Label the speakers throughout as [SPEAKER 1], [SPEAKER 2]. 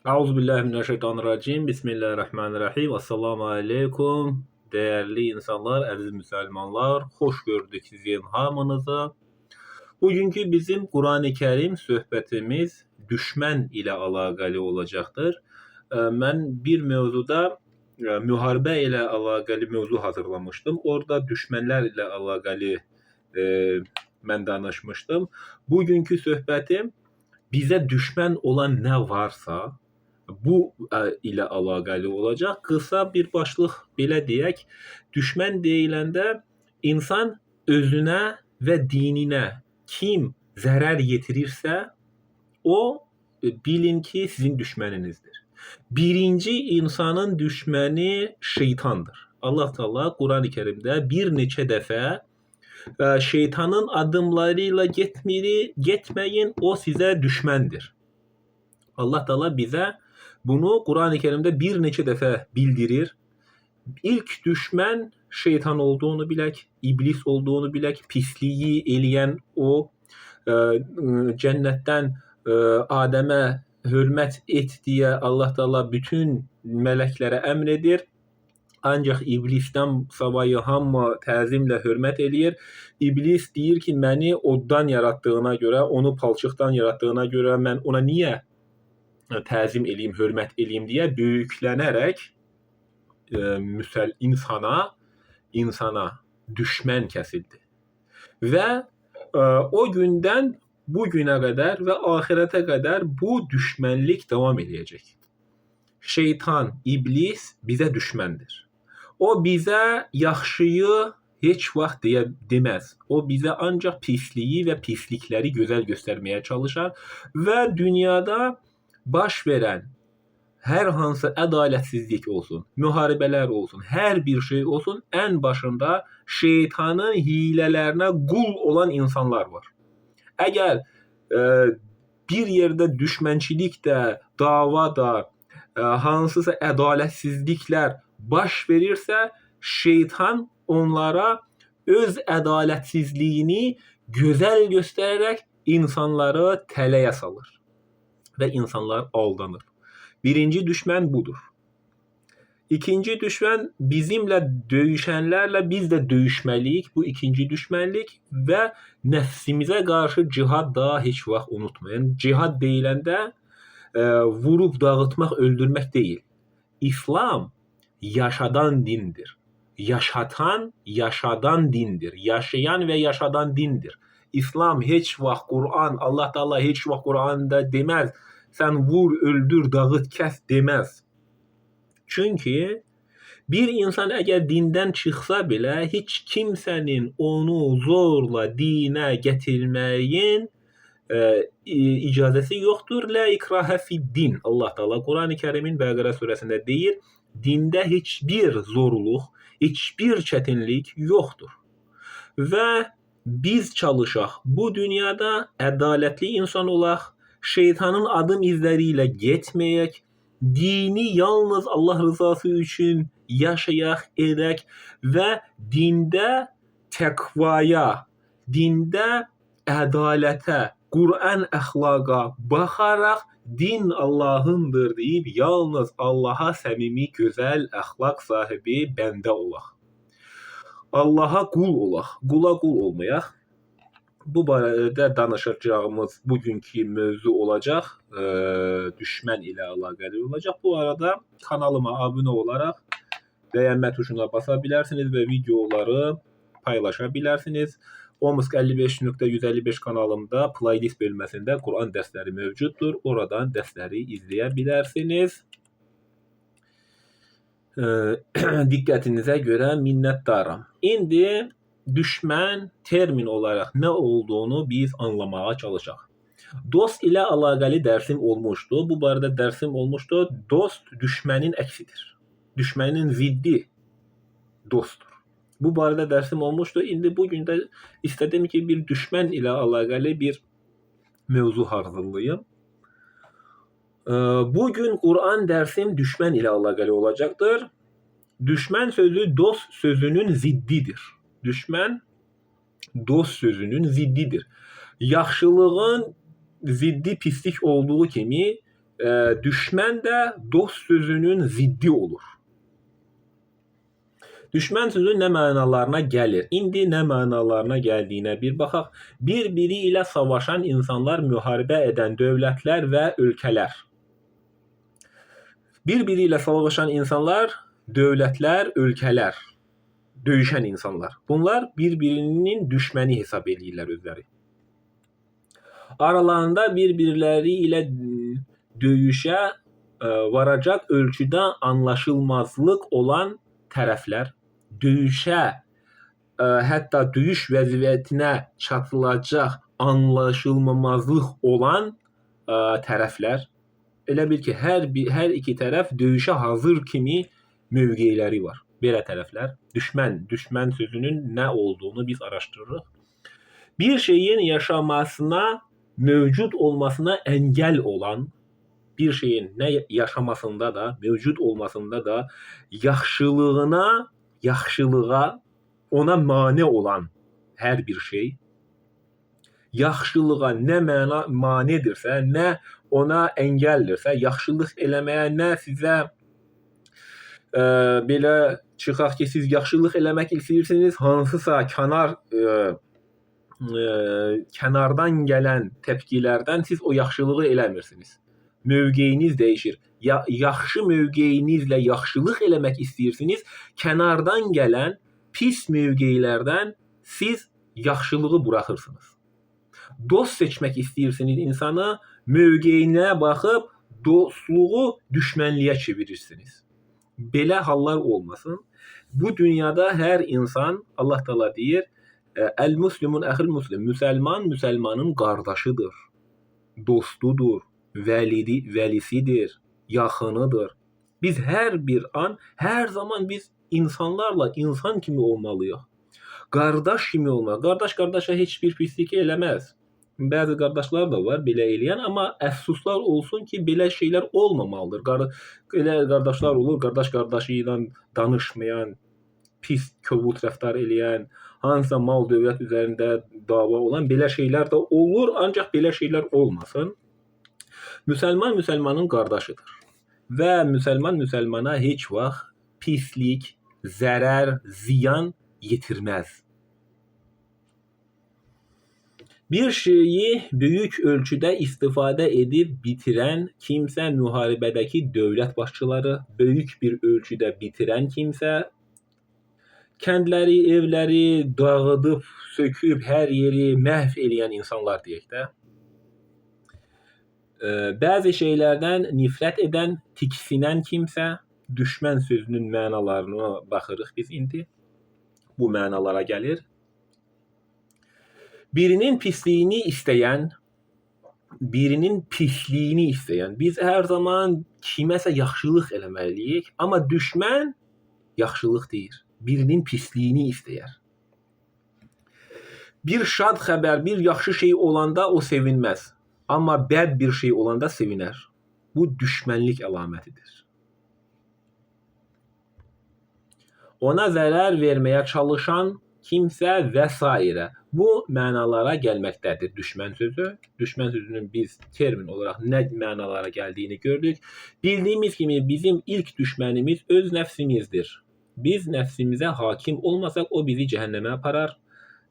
[SPEAKER 1] Euzubillahimineşşeytanirracim. Bismillahirrahmanirrahim. Esselamu aleyküm. Değerli insanlar, aziz Müslümanlar, hoş gördük sizin hamınızı. Bugünkü bizim Kur'an-ı Kerim söhbətimiz düşmən ilə əlaqəli olacaqdır. Mən bir mövzuda müharibə ilə əlaqəli mövzu hazırlamışdım. Orada düşmənlər ilə əlaqəli mən danışmışdım. Bugünkü söhbətim bizə düşmən olan nə varsa bu ilə əlaqəli olacaq. Qısa bir başlıq belə deyək. Düşmən deyiləndə insan özünə və dininə kim zərər yetirirsə o bilin ki sizin düşməninizdir. Birinci insanın düşməni şeytandır. Allah Teala Kur'an-ı Kerimdə bir neçə dəfə şeytanın adımlarıyla getməyin, o sizə düşməndir. Allah Teala bizə bunu Kur'an-ı Kerimdə bir neçə dəfə bildirir. İlk düşmən şeytan olduğunu bilək, iblis olduğunu bilək, pisliyi eləyən o, cənnətdən Adəmə hörmət et deyə Allah Teala bütün mələklərə əmr edir. Ancaq iblisdən savayı hamı təzimlə hörmət eləyir. İblis deyir ki, məni oddan yaratdığına görə, onu palçıqdan yaratdığına görə mən ona niyə təzim eləyim, hörmət eləyim deyə böyüklənərək insana düşmən kəsildi. Və o gündən bu günə qədər və axirətə qədər bu düşmənlik davam edəcək. Şeytan, iblis bizə düşməndir. O bizə yaxşıyı heç vaxt deməz. O bizə ancaq pisliyi və pislikləri gözəl göstərməyə çalışar və dünyada baş verən hər hansı ədalətsizlik olsun, müharibələr olsun, hər bir şey olsun, ən başında şeytanın hilələrinə qul olan insanlar var. Əgər bir yerdə düşmənçilik də, dava da, hansısa ədalətsizliklər baş verirsə, şeytan onlara öz ədalətsizliyini gözəl göstərərək insanları tələyə salır və insanlar aldanır. Birinci düşmən budur. İkinci düşmən bizimlə döyüşənlərlə biz də döyüşməliyik. Bu ikinci düşmənlik və nəfsimizə qarşı cihad da heç vaxt unutmayın. Cihad deyiləndə vurub dağıtmaq, öldürmək deyil. İslam yaşadan dindir. Yaşatan, yaşadan dindir. Yaşayan və yaşadan dindir. İslam heç vaxt Kur'an, Allah Teala heç vaxt Kur'an'da deməz, sən vur, öldür, dağıt, kəs deməz. Çünki bir insan əgər dindən çıxsa belə, heç kimsənin onu zorla dinə gətirməyin icazəsi yoxdur. La ikrahe fid-din. Allah Teala Kur'an-ı Kerim'in Bəqərə surəsində deyir, dində heç bir zorluq, heç bir çətinlik yoxdur. Və biz çalışaq bu dünyada ədalətli insan olaq, şeytanın adım izləri ilə getməyək, dini yalnız Allah rızası üçün yaşayaq, edək və dində təqvaya, dində ədalətə, Qur'an əxlaqa baxaraq din Allahındır deyib yalnız Allaha səmimi, gözəl əxlaq sahibi bəndə olaq. Allaha qul olaq, qula qul olmayaq. Bu barədə danışacağımız bugünkü mövzu olacaq, düşmən ilə əlaqəli olacaq. Bu arada kanalıma abunə olaraq bəyənmə tuşuna basa bilərsiniz və videoları paylaşa bilərsiniz. Omsk 55.155 kanalımda playlist bölməsində Kur'an dərsləri mövcuddur. Oradan dərsləri izləyə bilərsiniz. Diqqətinizə görə minnətdaram. İndi düşmən termin olaraq nə olduğunu biz anlamağa çalışaq. Dost ilə əlaqəli dərsim olmuşdu. Bu barədə dərsim olmuşdu. Dost düşmənin əksidir. Düşmənin ziddi dostdur. Bu barədə dərsim olmuşdu. İndi bugün də istədim ki, bir düşmən ilə əlaqəli bir mövzu hazırlayım. Bugün Kur'an dərsim düşmən ilə əlaqəli olacaqdır. Düşmən sözü dost sözünün ziddidir. Düşmən dost sözünün ziddidir. Yaxşılığın ziddi pislik olduğu kimi düşmən də dost sözünün ziddi olur. Düşmən sözü nə mənalarına gəlir? İndi nə mənalarına gəldiyinə bir baxaq. Bir-biri ilə savaşan insanlar, müharibə edən dövlətlər və ölkələr. Bir-biri ilə savaşan insanlar, dövlətlər, ölkələr, döyüşən insanlar. Bunlar bir-birinin düşməni hesab edirlər özləri. Aralarında bir-birləri ilə döyüşə varacaq ölçüdə anlaşılmazlıq olan tərəflər, döyüşə, hətta döyüş vəziyyətinə çatılacaq anlaşılmamazlıq olan tərəflər, elə bil ki, hər iki tərəf döyüşə hazır kimi mövqeləri var. Belə tərəflər, düşmən sözünün nə olduğunu biz araşdırırıq. Bir şeyin yaşamasına, mövcud olmasına əngəl olan, bir şeyin nə yaşamasında da, mövcud olmasında da yaxşılığa ona mane olan hər bir şey, yaxşılığa nə manedirsə, nə ona əngəldirsə, yaxşılıq eləməyə nə sizə belə çıxaq ki, siz yaxşılıq eləmək istəyirsiniz, hansısa kənardan gələn təpkilərdən siz o yaxşılığı eləmirsiniz. Mövqeyiniz dəyişir. Yaxşı mövqeyinizlə yaxşılıq eləmək istəyirsiniz, kənardan gələn pis mövqeylərdən siz yaxşılığı buraxırsınız. Dost seçmək istəyirsiniz insana, mövqeyinə baxıb dostluğu düşmənliyə çevirirsiniz. Belə hallar olmasın. Bu dünyada hər insan, Allah Teala deyir, Əl-Müslimun əxil Müslim, müsəlman müsəlmanın qardaşıdır, dostudur, vəlisidir, yaxınıdır. Biz hər bir an, hər zaman biz insanlarla insan kimi olmalıyıq. Qardaş kimi olmalı. Qardaş qardaşa heç bir pislik eləməz. Bəzi qardaşlar da var belə eləyən, amma əfsuslar olsun ki, belə şeylər olmamalıdır. Elə qardaşlar olur, qardaş qardaşı ilə danışmayan, pis, kobud rəftar eləyən, hansısa mal dövlət üzərində dava olan belə şeylər də olur, ancaq belə şeylər olmasın. Müsəlman müsəlmanın qardaşıdır və müsəlman müsəlmana heç vaxt pislik, zərər, ziyan yetirməz. Bir şeyi böyük ölçüdə istifadə edib bitirən kimsə müharibədəki dövlət başçıları, böyük bir ölçüdə bitirən kimsə, kəndləri, evləri dağıdıb, söküb, hər yeri məhv eləyən insanlar deyək də. Bəzi şeylərdən nifrət edən, tiksinən kimsə, düşmən sözünün mənalarına baxırıq biz indi. Bu mənalara gəlir. Birinin pisliyini istəyən, biz hər zaman kiməsə yaxşılıq eləməliyik, amma düşmən yaxşılıq deyir. Birinin pisliyini istəyər. Bir şad xəbər, bir yaxşı şey olanda o sevinməz. Amma bəd bir şey olanda sevinər. Bu düşmənlik əlamətidir. Ona zərər verməyə çalışan kimsə və s. Bu mənalara gəlməkdədir düşmən sözü. Düşmən sözünün biz termin olaraq nə mənalara gəldiyini gördük. Bildiyimiz kimi bizim ilk düşmənimiz öz nəfsimizdir. Biz nəfsimizə hakim olmasaq o bizi cəhənnəmə aparar.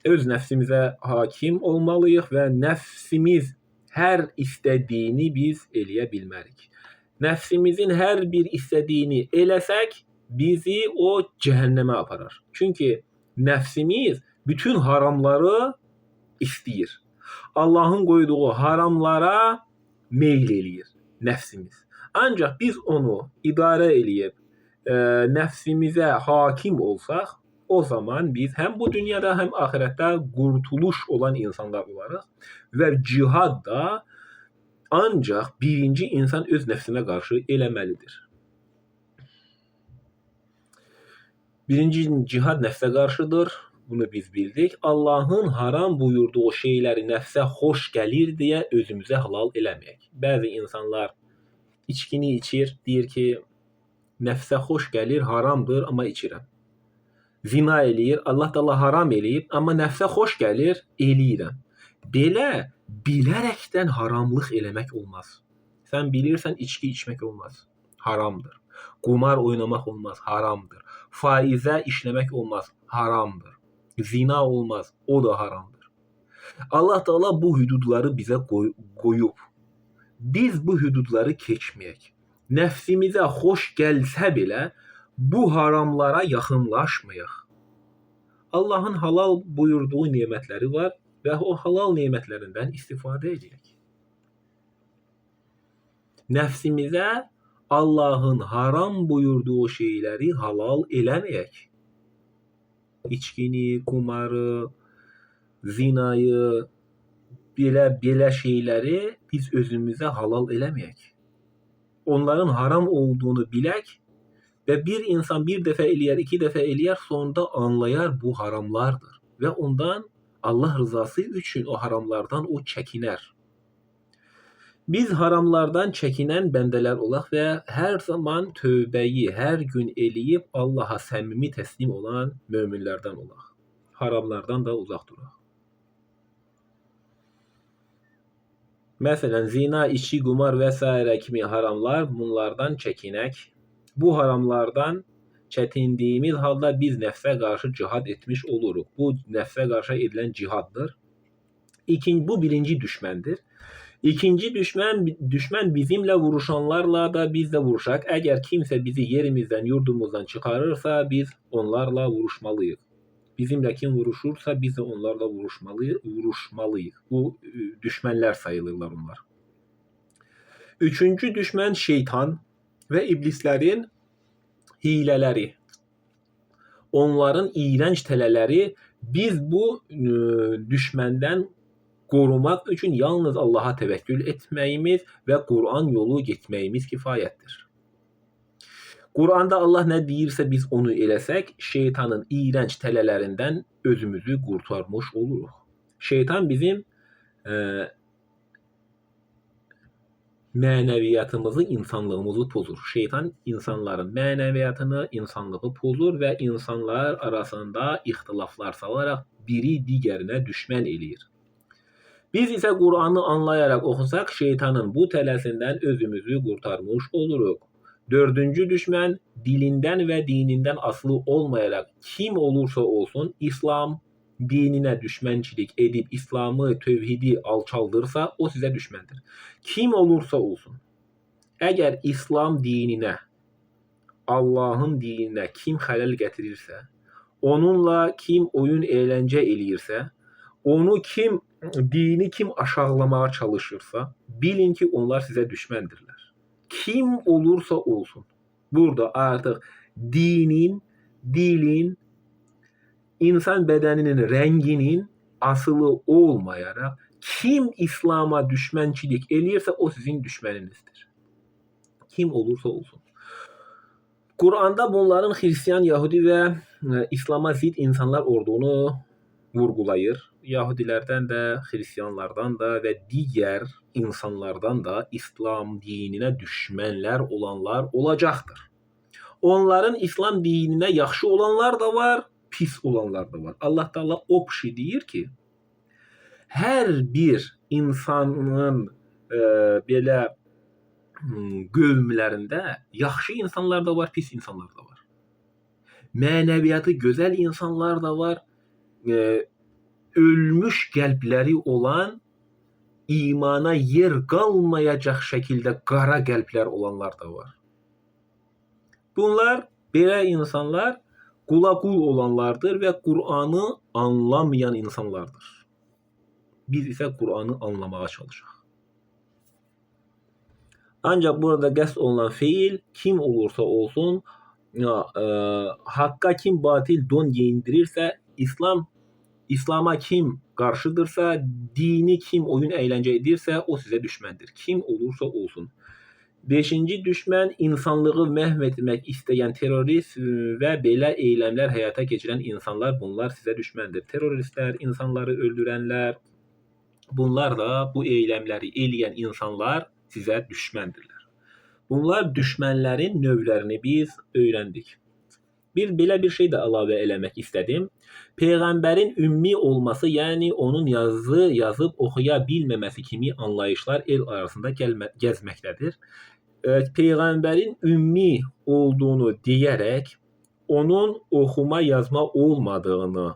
[SPEAKER 1] Öz nəfsimizə hakim olmalıyıq və nəfsimiz hər istədiyini biz eləyə bilmərik. Nəfsimizin hər bir istədiyini eləsək, bizi o cəhənnəmə aparar. Çünki nəfsimiz bütün haramları istəyir. Allahın qoyduğu haramlara meyl eləyir nəfsimiz. Ancaq biz onu idarə eləyib, nəfsimizə hakim olsaq, o zaman biz həm bu dünyada, həm axirətdə qurtuluş olan insanlar olarıq və cihad da ancaq birinci insan öz nəfsinə qarşı eləməlidir. Birinci cihad nəfsə qarşıdır, bunu biz bildik. Allahın haram buyurduğu şeyləri nəfsə xoş gəlir deyə özümüzə halal eləməyək. Bəzi insanlar içkini içir, deyir ki, nəfsə xoş gəlir, haramdır, amma içirəm. Zina eləyir, Allah da Allah haram eləyib, amma nəfsə xoş gəlir, eləyirəm. Belə bilərəkdən haramlıq eləmək olmaz. Sən bilirsən içki içmək olmaz, haramdır. Qumar oynamaq olmaz, haramdır. Faizə işləmək olmaz, haramdır. Zina olmaz, o da haramdır. Allah Teala bu hüdudları bizə qoyub. Biz bu hüdudları keçməyək. Nəfsimizə xoş gəlsə belə bu haramlara yaxınlaşmayaq. Allahın halal buyurduğu nemətləri var və o halal nemətlərindən istifadə edək. Nəfsimizə Allahın haram buyurduğu şeyləri halal eləməyək. İçkini, kumarı, zinayı, belə şeyləri biz özümüzə halal eləməyək. Onların haram olduğunu bilək və bir insan bir dəfə eləyər, iki dəfə eləyər, sonunda anlayar bu haramlardır və ondan Allah rızası üçün o haramlardan o çəkinər. Biz haramlardan çəkinən bəndələr olaq və hər zaman tövbəyi hər gün eləyib Allaha səmimi təslim olan möminlərdən olaq. Haramlardan da uzaq duraq. Məsələn, zina, içki, qumar və s. kimi haramlar, bunlardan çəkinək. Bu haramlardan çətindiyimiz halda biz nəfsə qarşı cihad etmiş oluruq. Bu nəfsə qarşı edilən cihaddır. Bu birinci düşməndir. İkinci düşmən bizimlə vuruşanlarla da biz də vuruşaq. Əgər kimsə bizi yerimizdən, yurdumuzdan çıxarırsa, biz onlarla vuruşmalıyıq. Bizimlə kim vuruşursa, biz də onlarla vuruşmalıyıq. Bu düşmənlər sayılırlar onlar. Üçüncü düşmən şeytan və iblislərin hilələri. Onların iyrənc tələləri. Biz bu düşməndən qorumaq üçün yalnız Allaha təvəkkül etməyimiz və Quran yolu getməyimiz kifayətdir. Quranda Allah nə deyirsə biz onu eləsək, şeytanın iyrənc tələlərindən özümüzü qurtarmış oluruq. Şeytan bizim mənəviyyatımızı, insanlığımızı pozur. Şeytan insanların mənəviyyatını, insanlığı pozur və insanlar arasında ixtilaflar salaraq biri digərinə düşmən eləyir. Biz isə Quranı anlayaraq oxusaq, şeytanın bu tələsindən özümüzü qurtarmış oluruq. Dördüncü düşmən dilindən və dinindən asılı olmayaraq kim olursa olsun İslam dininə düşmənçilik edib İslamı, tövhidi alçaldırsa o sizə düşməndir. Kim olursa olsun, əgər İslam dininə, Allahın dininə kim xələl gətirirsə, onunla kim oyun əyləncə eləyirsə, dini kim aşağılamağa çalışırsa, bilin ki onlar sizə düşməndirlər. Kim olursa olsun. Burada artıq dinin, dilin, insan bədəninin rənginin asılı olmayaraq kim İslam'a düşmənçilik eləyirsə o sizin düşməninizdir. Kim olursa olsun. Quranda bunların Hristiyan, Yahudi və İslam'a zid insanlar olduğunu vurğulayır. Yahudilərdən də, Hristiyanlardan da və digər insanlardan da İslam dininə düşmənlər olanlar olacaqdır. Onların İslam dininə yaxşı olanlar da var, pis olanlar da var. Allah Teala o kişi deyir ki, hər bir insanın belə qövmlərində yaxşı insanlar da var, pis insanlar da var. Mənəviyyatı gözəl insanlar da var, ölmüş qəlbləri olan, imana yer qalmayacaq şəkildə qara qəlblər olanlar da var. Bunlar, belə insanlar qula qul olanlardır və Qur'anı anlamayan insanlardır. Biz isə Qur'anı anlamağa çalışaq. Ancaq burada qəsd olunan feil kim olursa olsun, haqqa kim batil don geyindirirsə, İslam'a kim qarşıdırsa, dini kim oyun əyləncə edirsə, o sizə düşməndir. Kim olursa olsun. Beşinci düşmən insanlığı məhv etmək istəyən terrorist və belə eyləmlər həyata keçirən insanlar, bunlar sizə düşməndir. Terroristlər, insanları öldürənlər, bunlar da bu eyləmləri eləyən insanlar sizə düşməndirlər. Bunlar düşmənlərin növlərini biz öyrəndik. Belə bir şey də əlavə eləmək istədim. Peyğəmbərin ümmi olması, yəni onun yazıb oxuya bilməməsi kimi anlayışlar el arasında gəzməkdədir. Peyğəmbərin ümmi olduğunu deyərək onun oxuma yazma olmadığını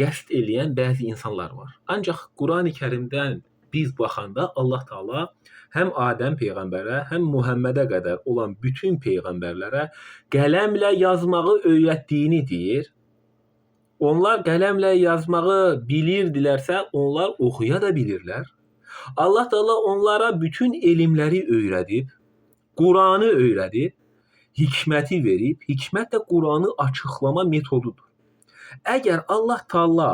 [SPEAKER 1] qəsd eləyən bəzi insanlar var. Ancaq Qurani-Kərimdən biz baxanda Allah Taala həm Adəm peyğəmbərə, həm Muhammedə qədər olan bütün peyğəmbərlərə qələmlə yazmağı öyrətdiyini deyir. Onlar qələmlə yazmağı bilirdilərsə, onlar oxuya da bilirlər. Allah Taala onlara bütün elmləri öyrədib, Quranı öyrədib, hikməti verib. Hikmət də Quranı açıqlama metodudur. Əgər Allah Taala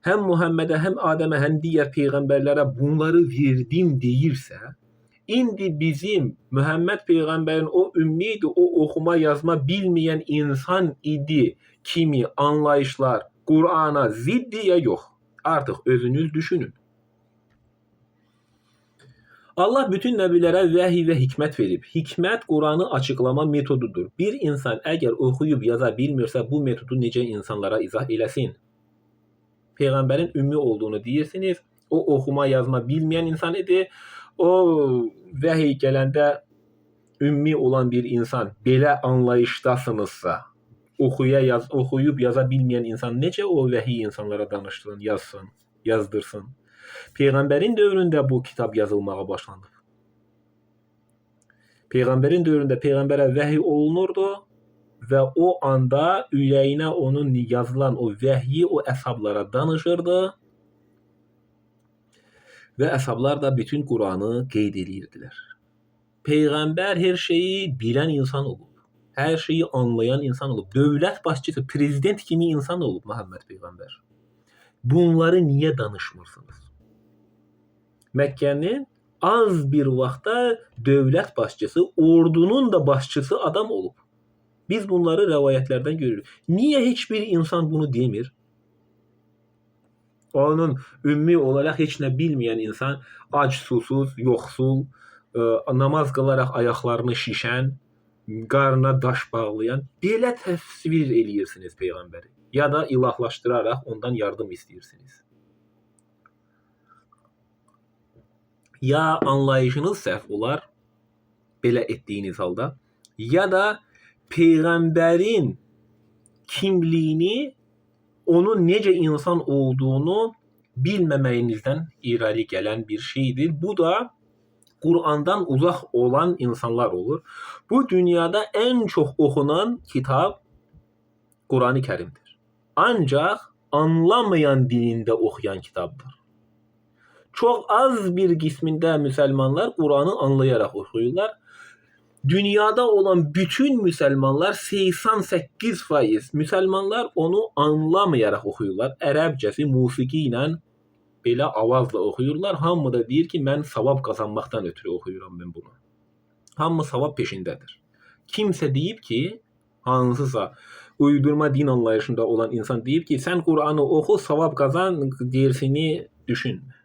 [SPEAKER 1] həm Muhammedə, həm Adəmə, həm digər peyğəmbərlərə bunları verdim deyirsə, indi bizim Muhammed peyğəmbərin o ümmi idi, o oxuma yazma bilməyən insan idi kimi anlayışlar Qurana ziddir ya yox? Artıq özünüz düşünün. Allah bütün nəbilərə vəhiy və hikmət verib. Hikmət Quranı açıqlama metodudur. Bir insan əgər oxuyub yaza bilmirsə, bu metodu necə insanlara izah eləsin? Peyğəmbərin ümmi olduğunu deyirsiniz. O oxuma yazma bilməyən insan idi. O vəhiy gələndə ümmi olan bir insan belə anlayışdasınızsa, oxuyub yaza bilməyən insan necə o vəhiy insanlara danışsın, yazsın, yazdırsın? Peyğəmbərin dövründə bu kitab yazılmağa başlanıb. Peyğəmbərin dövründə peyğəmbərə vəhiy olunurdu və o anda ürəyinə onun yazılan o vəhyi o əshablara danışırdı və əshablar da bütün Quranı qeyd edirdilər. Peyğəmbər hər şeyi bilən insan olub. Hər şeyi anlayan insan olub. Dövlət başçısı, prezident kimi insan olub Muhammed peyğəmbər. Bunları niyə danışmırsınız? Məkkənin az bir vaxtda dövlət başçısı, ordunun da başçısı adam olub. Biz bunları rəvayətlərdən görürük. Niyə heç bir insan bunu demir? Onun ümmi olaraq heç nə bilməyən insan, ac, susuz, yoxsul, namaz qılaraq ayaqlarını şişən, qarnına daş bağlayan, belə təsvir eləyirsiniz Peyğəmbəri. Ya da ilahlaşdıraraq ondan yardım istəyirsiniz. Ya anlayışınız səhv olar, belə etdiyiniz halda, ya da Peyğəmbərin kimliyini, onun necə insan olduğunu bilməməyinizdən irəli gələn bir şeydir. Bu da Qurandan uzaq olan insanlar olur. Bu dünyada ən çox oxunan kitab Qurani Kərimdir. Ancaq anlamayan dilində oxuyan kitabdır. Çox az bir qismində müsəlmanlar Quranı anlayaraq oxuyurlar. Dünyada olan bütün müsəlmanlar 88% müsəlmanlar onu anlamayaraq oxuyurlar. Ərəbcəsi musiqi ilə belə avazla oxuyurlar. Hamı da deyir ki, mən savab qazanmaqdan ötürü oxuyuram mən bunu. Hamı savab peşindədir. Kimsə deyib ki, hansısa uydurma din anlayışında olan insan deyib ki, sən Quranı oxu, savab qazan, gerisini düşünmə.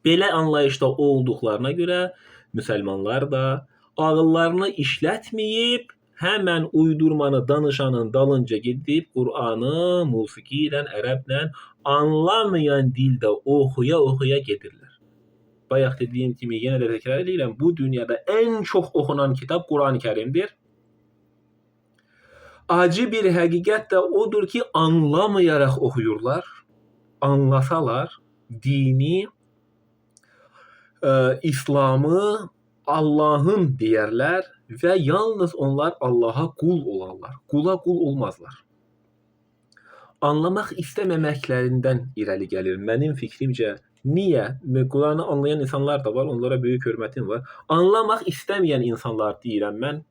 [SPEAKER 1] Belə anlayışda olduqlarına görə müsəlmanlar da ağıllarını işlətməyib, həmən uydurmanı danışanın dalınca gedib Quranı musiqi ilə, ərəblə anlamayan dildə oxuya gedirlər. Bayaq dediyim kimi yenə də təkrar edirəm, bu dünyada ən çox oxunan kitab Qurani Kərimdir. Acı bir həqiqət də odur ki, anlamayaraq oxuyurlar. Anlasalar dini, İslamı, Allahın deyərlər və yalnız onlar Allaha qul olarlar. Qula qul olmazlar. Anlamaq istəməməklərindən irəli gəlir. Mənim fikrimcə, niyə? Quranı anlayan insanlar da var, onlara böyük hörmətim var. Anlamaq istəməyən insanlar deyirəm mən.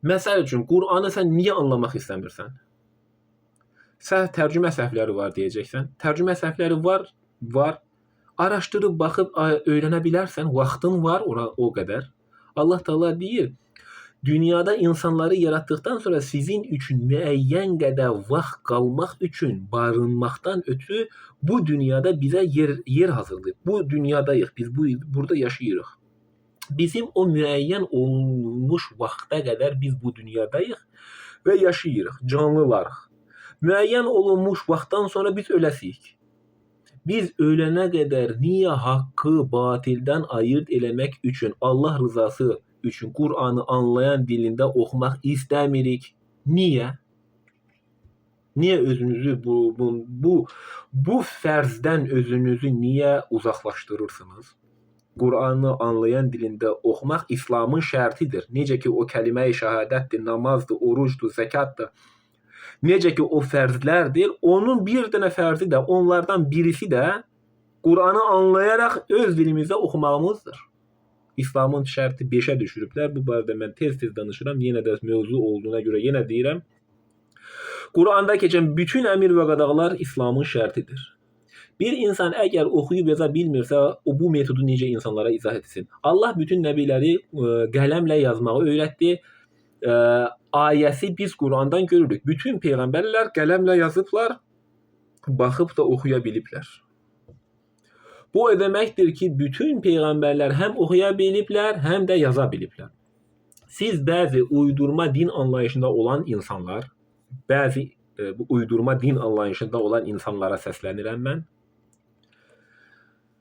[SPEAKER 1] Məsəl üçün, Quranı sən niyə anlamaq istəmirsən? Tərcümə səhvləri var deyəcəksən. Tərcümə səhvləri var. Araşdırıb, baxıb, öyrənə bilərsən. Vaxtın var o qədər. Allah Taala deyir, dünyada insanları yaratdıqdan sonra sizin üçün müəyyən qədər vaxt qalmaq üçün, barınmaqdan ötürü bu dünyada bizə yer hazırlayıb. Bu dünyadayıq, biz burada yaşayırıq. Bizim o müəyyən olunmuş vaxta qədər biz bu dünyadayıq və yaşayırıq, canlılarıq. Müəyyən olunmuş vaxtdan sonra biz öləsiyik. Biz ölənə qədər niyə haqqı batildən ayırt eləmək üçün, Allah rızası üçün Qur'anı anlayan dilində oxumaq istəmirik? Niyə? Niyə özünüzü bu fərzdən özünüzü niyə uzaqlaşdırırsınız? Qur'anı anlayan dilində oxumaq İslamın şərtidir. Necə ki o kəlmə-i şəhadətdir, namazdır, orucdur, zəkatdır. Necə ki o fərzlərdir, onun bir dənə fərzi də, onlardan birisi də Qur'anı anlayaraq öz dilimizdə oxumağımızdır. İslamın şərti 5-ə düşürüblər. Bu barədə mən tez-tez danışıram. Yenə də mövzu olduğuna görə yenə deyirəm. Qur'anda keçən bütün əmr və qadağalar İslamın şərtidir. Bir insan əgər oxuyub yaza bilmirsə, o bu metodu necə insanlara izah etsin? Allah bütün nəbiləri qələmlə yazmağı öyrətdi. Ayəsi biz Qur'andan görürük. Bütün peyğəmbərlər qələmlə yazıblar, baxıb da oxuya biliblər. Bu o deməkdir ki, bütün peyğəmbərlər həm oxuya biliblər, həm də yaza biliblər. Siz bəzi uydurma din anlayışında olan insanlar, insanlara səslənirəm mən.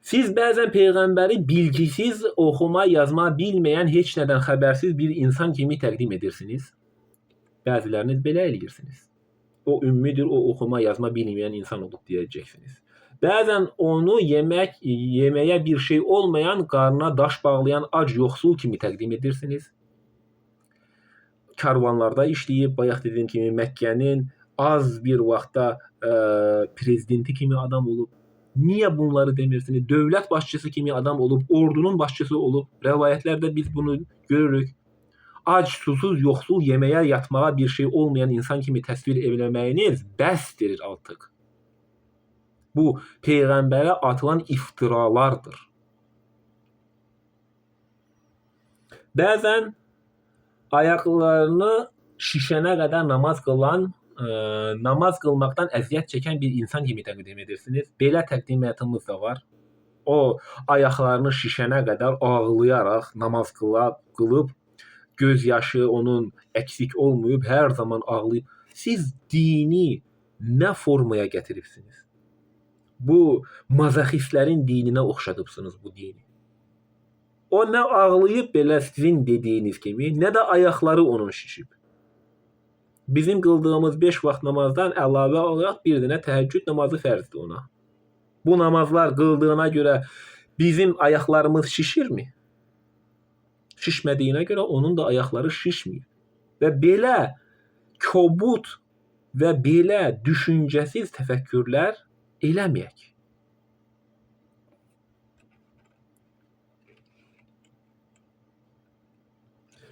[SPEAKER 1] Siz bəzən peyğəmbəri bilgisiz, oxuma, yazma bilməyən, heç nədən xəbərsiz bir insan kimi təqdim edirsiniz. Bəziləriniz belə eləyirsiniz. O ümmidir, o oxuma, yazma bilməyən insan olub deyəcəksiniz. Bəzən onu yeməyə bir şey olmayan, qarnına daş bağlayan ac yoxsul kimi təqdim edirsiniz. Karvanlarda işləyib, bayaq dediyim kimi Məkkənin az bir vaxtda prezidenti kimi adam olub. Niyə bunları demirsiniz? Dövlət başçısı kimi adam olub, ordunun başçısı olub. Rəvayətlərdə biz bunu görürük. Ac, susuz, yoxsul, yeməyə, yatmağa bir şey olmayan insan kimi təsvir eləməyiniz bəsdir artıq. Bu, peyğəmbərə atılan iftiralardır. Bəzən ayaqlarını şişənə qədər namaz qılmaqdan əziyyət çəkən bir insan kimi təqdim edirsiniz. Belə təqdimatımız da var. O, ayaqlarını şişənə qədər ağlayaraq namaz qılıb, göz yaşı onun əksik olmayıb, hər zaman ağlayıb. Siz dini nə formaya gətiribsiniz? Bu, mazaxistlərin dininə oxşadıbsınız bu dini. O nə ağlayıb belə sizin dediyiniz kimi, nə də ayaqları onun şişib. Bizim qıldığımız 5 vaxt namazdan əlavə olaraq bir dənə təhəccüd namazı fərzdir ona. Bu namazlar qıldığına görə bizim ayaqlarımız şişirmi? Şişmədiyinə görə onun da ayaqları şişmir. Və belə kobud və belə düşüncəsiz təfəkkürlər eləməyək.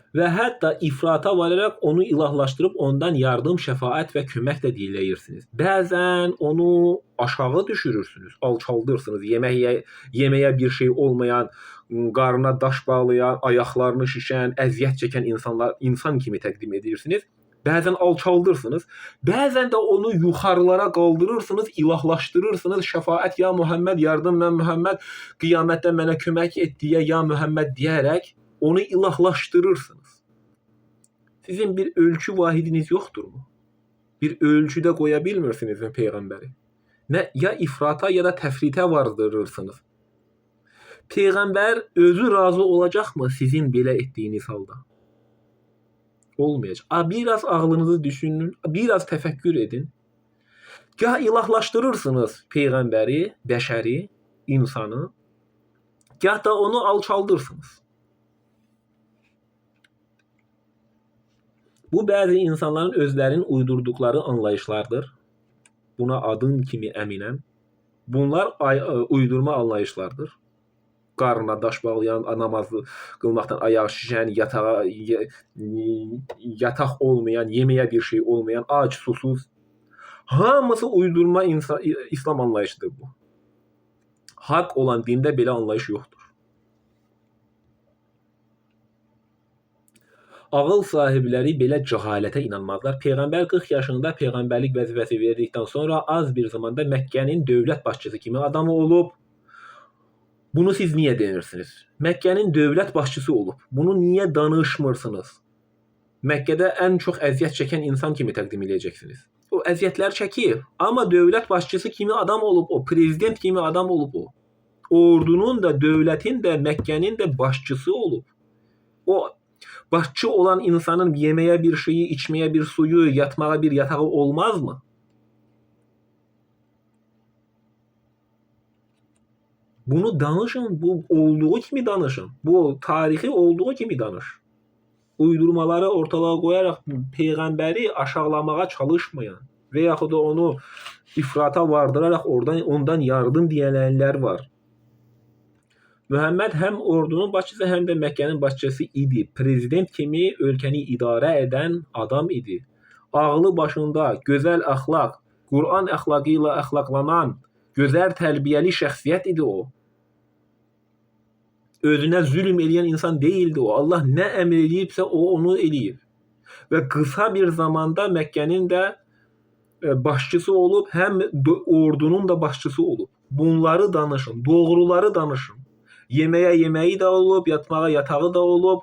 [SPEAKER 1] Və hətta ifrata vararaq onu ilahlaşdırıb ondan yardım, şəfaət və kömək də diləyirsiniz. Bəzən onu aşağı düşürürsünüz, alçaldırsınız. Yeməyə bir şey olmayan, qarnına daş bağlayan, ayaqlarını şişən, əziyyət çəkən insan kimi təqdim edirsiniz. Bəzən alçaldırsınız. Bəzən də onu yuxarılara qaldırırsınız, ilahlaşdırırsınız. Şəfaət ya Muhammed, yardım mən Muhammed, qiyamətdə mənə kömək et deyə ya Muhammed deyərək onu ilahlaşdırırsınız. Sizin bir ölçü vahidiniz yoxdurmu? Bir ölçüdə qoya bilmirsiniz mi peyğəmbəri? Ya ifrata ya da təfritə vardırırsınız. Peyğəmbər özü razı olacaqmı sizin belə etdiyiniz halda? Olmayacaq. Biraz ağlınızı düşünün, biraz təfəkkür edin. Gah ilahlaşdırırsınız peyğəmbəri, bəşəri, insanı, gah da onu alçaldırsınız. Bu, bəzi insanların özlərinin uydurduqları anlayışlardır. Buna adım kimi əminəm. Bunlar uydurma anlayışlardır. Qarnına daş bağlayan, namazı qılmaqdan ayaq şişən, yataq olmayan, yeməyə bir şey olmayan, ac, susuz. Hamısı uydurma İslam anlayışıdır bu. Haqq olan dində belə anlayış yoxdur. Ağıl sahibləri belə cəhalətə inanmazlar. Peyğəmbər 40 yaşında peyğəmbərlik vəzifəsi verdikdən sonra az bir zamanda Məkkənin dövlət başçısı kimi adamı olub. Bunu siz niyə demirsiniz? Məkkənin dövlət başçısı olub. Bunu niyə danışmırsınız? Məkkədə ən çox əziyyət çəkən insan kimi təqdim edəcəksiniz. O əziyyətlər çəkir, amma dövlət başçısı kimi adam olub o, prezident kimi adam olub o. Ordunun da, dövlətin də, Məkkənin də başçısı olub. O başçı olan insanın yeməyə bir şeyi, içməyə bir suyu, yatmağa bir yatağı olmazmı? Bunu danışın, bu olduğu kimi danışın. Bu tarixi olduğu kimi danış. Uydurmaları ortalığa qoyaraq Peyğəmbəri aşağılamağa çalışmayın. Və yaxud da onu ifrata vardıraraq ondan yardım deyənlər var. Muhammed həm ordunun başçısı, həm də Məkkənin başçısı idi. Prezident kimi ölkəni idarə edən adam idi. Ağlı başında, gözəl əxlaq, Quran əxlaqı ilə əxlaqlanan, gözəl tərbiyəli şəxsiyyət idi o. Özünə zülm eləyən insan değildi o. Allah nə əmr eləyibsə o onu eləyir. Və qısa bir zamanda Məkkənin də başçısı olub, həm ordunun da başçısı olub. Bunları danışın, doğruları danışın. Yeməyi də olub, yatmağa yatağı da olub.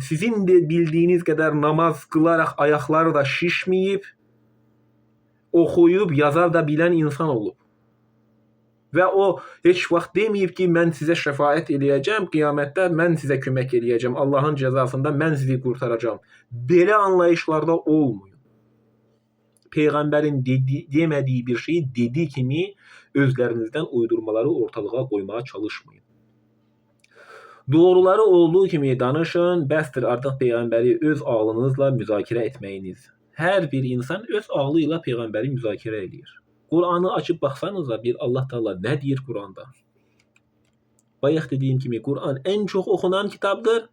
[SPEAKER 1] Sizin də bildiyiniz qədər namaz qılaraq ayaqları da şişməyib, oxuyub, yazar da bilən insan olub. Və o heç vaxt deməyib ki, mən sizə şəfaət eləyəcəm, qiyamətdə mən sizə kömək eləyəcəm, Allahın cəzasında mən sizi qurtaracağam. Belə anlayışlarda olmayın. Peyğəmbərin demədiyi bir şeyi dediyi kimi özlərinizdən uydurmaları ortalığa qoymağa çalışmayın. Doğruları olduğu kimi danışın, bəsdir artıq Peyğəmbəri öz ağlınızla müzakirə etməyiniz. Hər bir insan öz ağlı ilə Peyğəmbəri müzakirə edir. Qur'anı açıb baxsanıza bir Allah Taala nə deyir Qur'anda? Bayaq dediyim kimi Qur'an ən çox oxunan kitabdır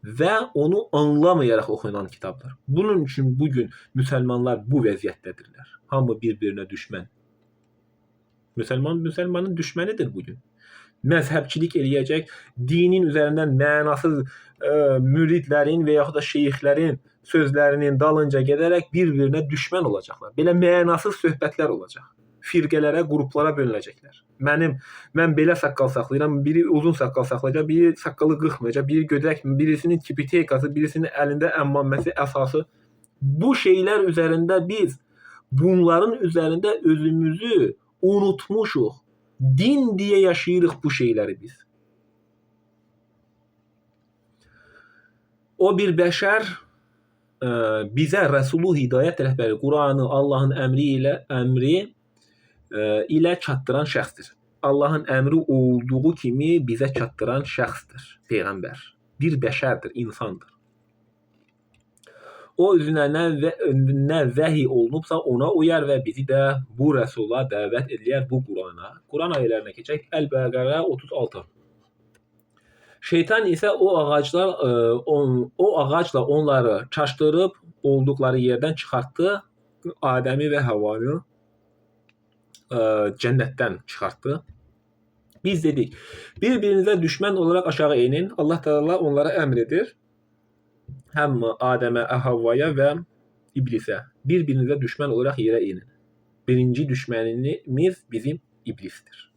[SPEAKER 1] və onu anlamayaraq oxunan kitabdır. Bunun üçün bugün müsəlmanlar bu vəziyyətdədirlər. Hamı bir-birinə düşmən. Müsəlmanın düşmənidir bugün. Məzhəbçilik eləyəcək, dinin üzərindən mənasız müridlərin və yaxud da şeyxlərin sözlərinin dalınca gedərək bir-birinə düşmən olacaqlar. Belə mənasız söhbətlər olacaq. Firqələrə, qruplara bölünəcəklər. Mən belə saqqal saxlayıram, biri uzun saqqal saxlayacaq, biri saqqalı qırxmayacaq, biri gödək, birisinin kipitekası, birisinin əlində əmmaməsi əsası. Bu şeylər üzərində biz bunların üzərində özümüzü unutmuşuq. Din deyə yaşayırıq bu şeyləri biz. O bir bəşər bizə Rəsulu Hidayət rəhbəri Quranı Allahın əmri ilə çatdıran şəxsdir. Allahın əmri olduğu kimi bizə çatdıran şəxsdir Peyğəmbər. Bir bəşərdir, insandır. O üzünə nə vəhiy olunubsa ona uyar və bizi də bu Rəsula dəvət edilər bu Qurana. Quran ayələrinə keçək. Əl-Bəqərə 36. Şeytan isə o ağacla onları çaşdırıb olduqları yerdən çıxartdı. Adəmi və Havanı cənnətdən çıxartdı. Biz dedik, bir-birinizə düşmən olaraq aşağı inin. Allah Teala onlara əmr edir. Həm Adəmə, Havvaya və İblisə. Bir-birinizə düşmən olaraq yerə inin. Birinci düşmənimiz bizim iblisdir.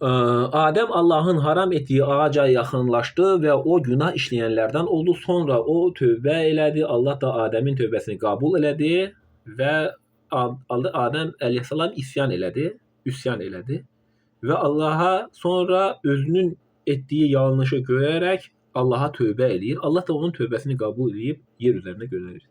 [SPEAKER 1] Adəm Allahın haram etdiyi ağaca yaxınlaşdı və o günah işləyənlərdən oldu. Sonra o tövbə elədi. Allah da Adəmin tövbəsini qəbul elədi və Adəm əleyhissalam üsyan elədi və Allaha sonra özünün etdiyi yanlışı görərək Allaha tövbə eləyir. Allah da onun tövbəsini qəbul edib yer üzərinə göndərir.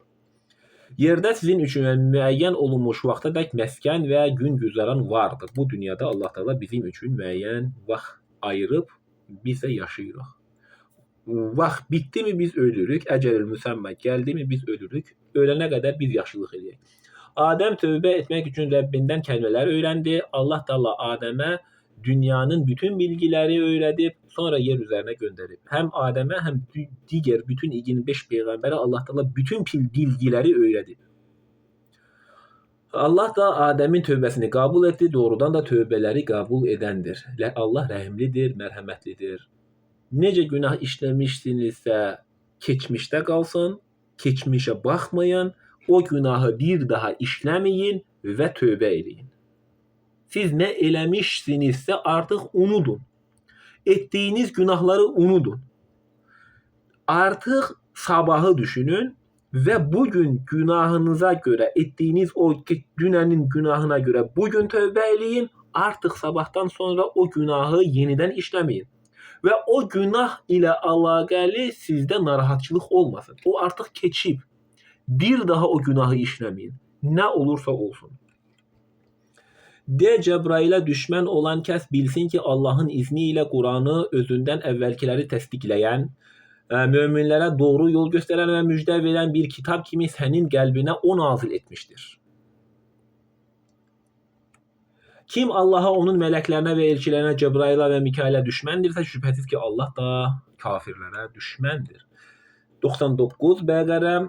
[SPEAKER 1] Yerdə sizin üçün müəyyən olunmuş vaxtadək məskən və gün güzəran vardır. Bu dünyada Allah Taala bizim üçün müəyyən vaxt ayırıb biz də yaşayırıq. Vaxt bitdimi biz ölürük, əcəlül müsəmmə gəldimi biz ölürük, ölənə qədər biz yaşlılıq edirik. Adəm tövbə etmək üçün Rəbbindən kəlmələr öyrəndi. Allah Taala Adəmə dünyanın bütün bilgiləri öyrədib, sonra yer üzərinə göndərib. Həm Adəmə, həm digər bütün 25 peyğəmbərə Allah Taala bütün bilgiləri öyrədib. Allah da Adəmin tövbəsini qəbul etdi, doğrudan da tövbələri qəbul edəndir. Allah rəhimlidir, mərhəmətlidir. Necə günah işləmişsinizsə keçmişdə qalsın, keçmişə baxmayın, o günahı bir daha işləməyin və tövbə eləyin. Siz ne eləmişsinizsə artıq unudun. Etdiyiniz günahları unudun. Artıq sabahı düşünün ve bugün günahınıza göre, ettiğiniz o dünənin günahına göre bugün tövbe eləyin. Artık sabahtan sonra o günahı yeniden işlemeyin. Ve o günah ile alakalı sizde narahatçılık olmasın. O artık keçib. Bir daha o günahı işlemeyin. Ne olursa olsun. De Cebrail'e düşmən olan kəs bilsin ki Allah'ın izniyle Kur'an'ı özünden evvelkileri təsdiqləyən, müminlərə doğru yol göstərən və müjdə verən bir kitab kimi sənin qəlbinə o nazil etmişdir. Kim Allah'a, onun mələklərinə və elçilərinə, Cebrail'a və Mikail'ə düşməndirsə, şübhəsiz ki Allah da kafirlərə düşməndir. 99 Bəqərə.